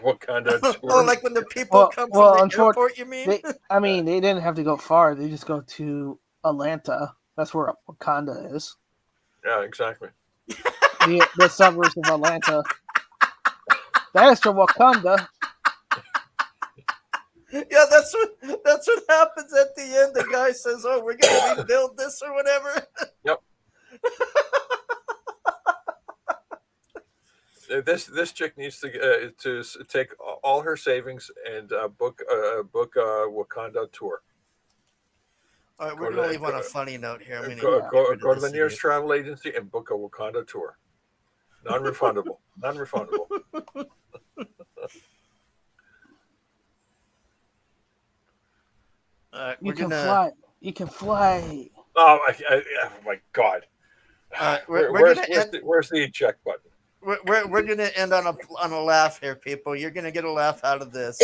Speaker 6: Wakanda tour.
Speaker 1: Oh, like when the people come from the airport, you mean?
Speaker 2: They didn't have to go far. They just go to Atlanta. That's where Wakanda is.
Speaker 6: Yeah, exactly.
Speaker 2: the suburbs of Atlanta. That is from Wakanda.
Speaker 1: Yeah, that's what happens at the end. The guy says, "Oh, we're gonna rebuild this or whatever."
Speaker 6: Yep. This chick needs to take all her savings and book a Wakanda tour.
Speaker 1: All right, we're gonna leave on a funny note here. I'm
Speaker 6: Go
Speaker 1: gonna
Speaker 6: to the nearest travel agency and book a Wakanda tour. Non-refundable. Non-refundable.
Speaker 2: You can fly. You can fly.
Speaker 6: Oh my God!
Speaker 1: Where's
Speaker 6: the eject button?
Speaker 1: We're gonna end on a laugh here, people. You're gonna get a laugh out of this.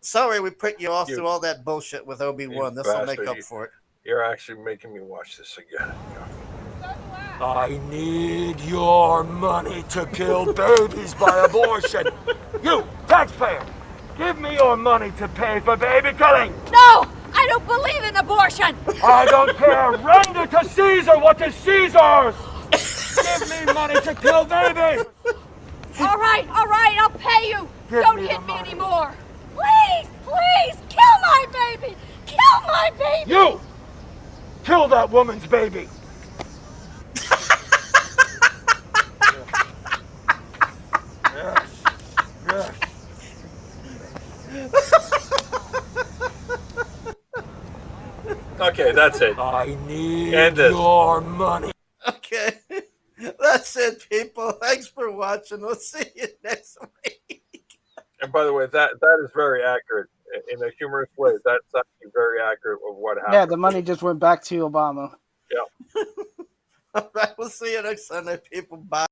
Speaker 1: Sorry, we put you off through all that bullshit with Obi-Wan. This will make up for it.
Speaker 6: You're actually making me watch this again.
Speaker 8: I need your money to kill babies by abortion. You, taxpayer, give me your money to pay for baby killing.
Speaker 7: No, I don't believe in abortion.
Speaker 8: I don't care. Render to Caesar what is Caesar's. Give me money to kill babies.
Speaker 7: All right, I'll pay you.
Speaker 8: Give
Speaker 7: Don't
Speaker 8: me
Speaker 7: hit
Speaker 8: the
Speaker 7: me
Speaker 8: money.
Speaker 7: anymore. Please, kill my baby. Kill my baby.
Speaker 8: You, kill that woman's baby. Yes.
Speaker 6: Okay, that's it.
Speaker 8: I need
Speaker 6: End it.
Speaker 8: your money.
Speaker 1: Okay, that's it, people. Thanks for watching. We'll see you next week.
Speaker 6: And by the way, that is very accurate in a humorous way. That's actually very accurate of what happened.
Speaker 2: Yeah, the money just went back to Obama.
Speaker 6: Yeah.
Speaker 1: All right, we'll see you next Sunday, people. Bye.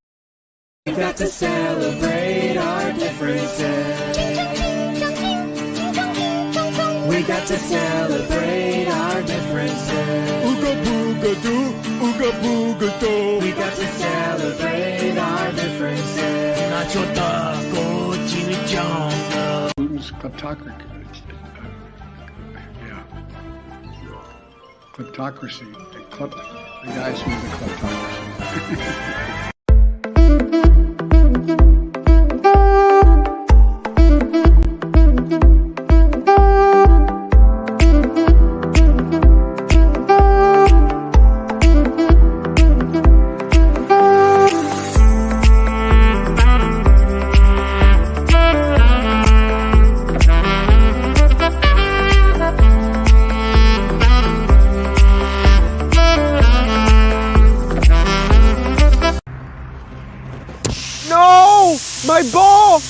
Speaker 9: We got to celebrate our differences. We got to celebrate our differences.
Speaker 8: Ooga booga doo, ooga booga doo.
Speaker 9: We got to celebrate our differences.
Speaker 8: Nacho taco, chimichanga.
Speaker 10: Glutton's kleptocracy. Yeah. Kleptocracy. The guys who are the kleptocracy.
Speaker 8: No! My ball!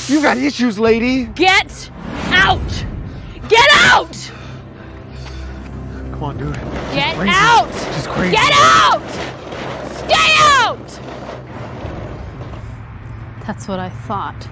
Speaker 8: You got issues, lady.
Speaker 7: Get out. Get out.
Speaker 8: Come on, dude.
Speaker 7: Get out.
Speaker 8: She's crazy.
Speaker 7: Get out. Stay out.
Speaker 11: That's what I thought.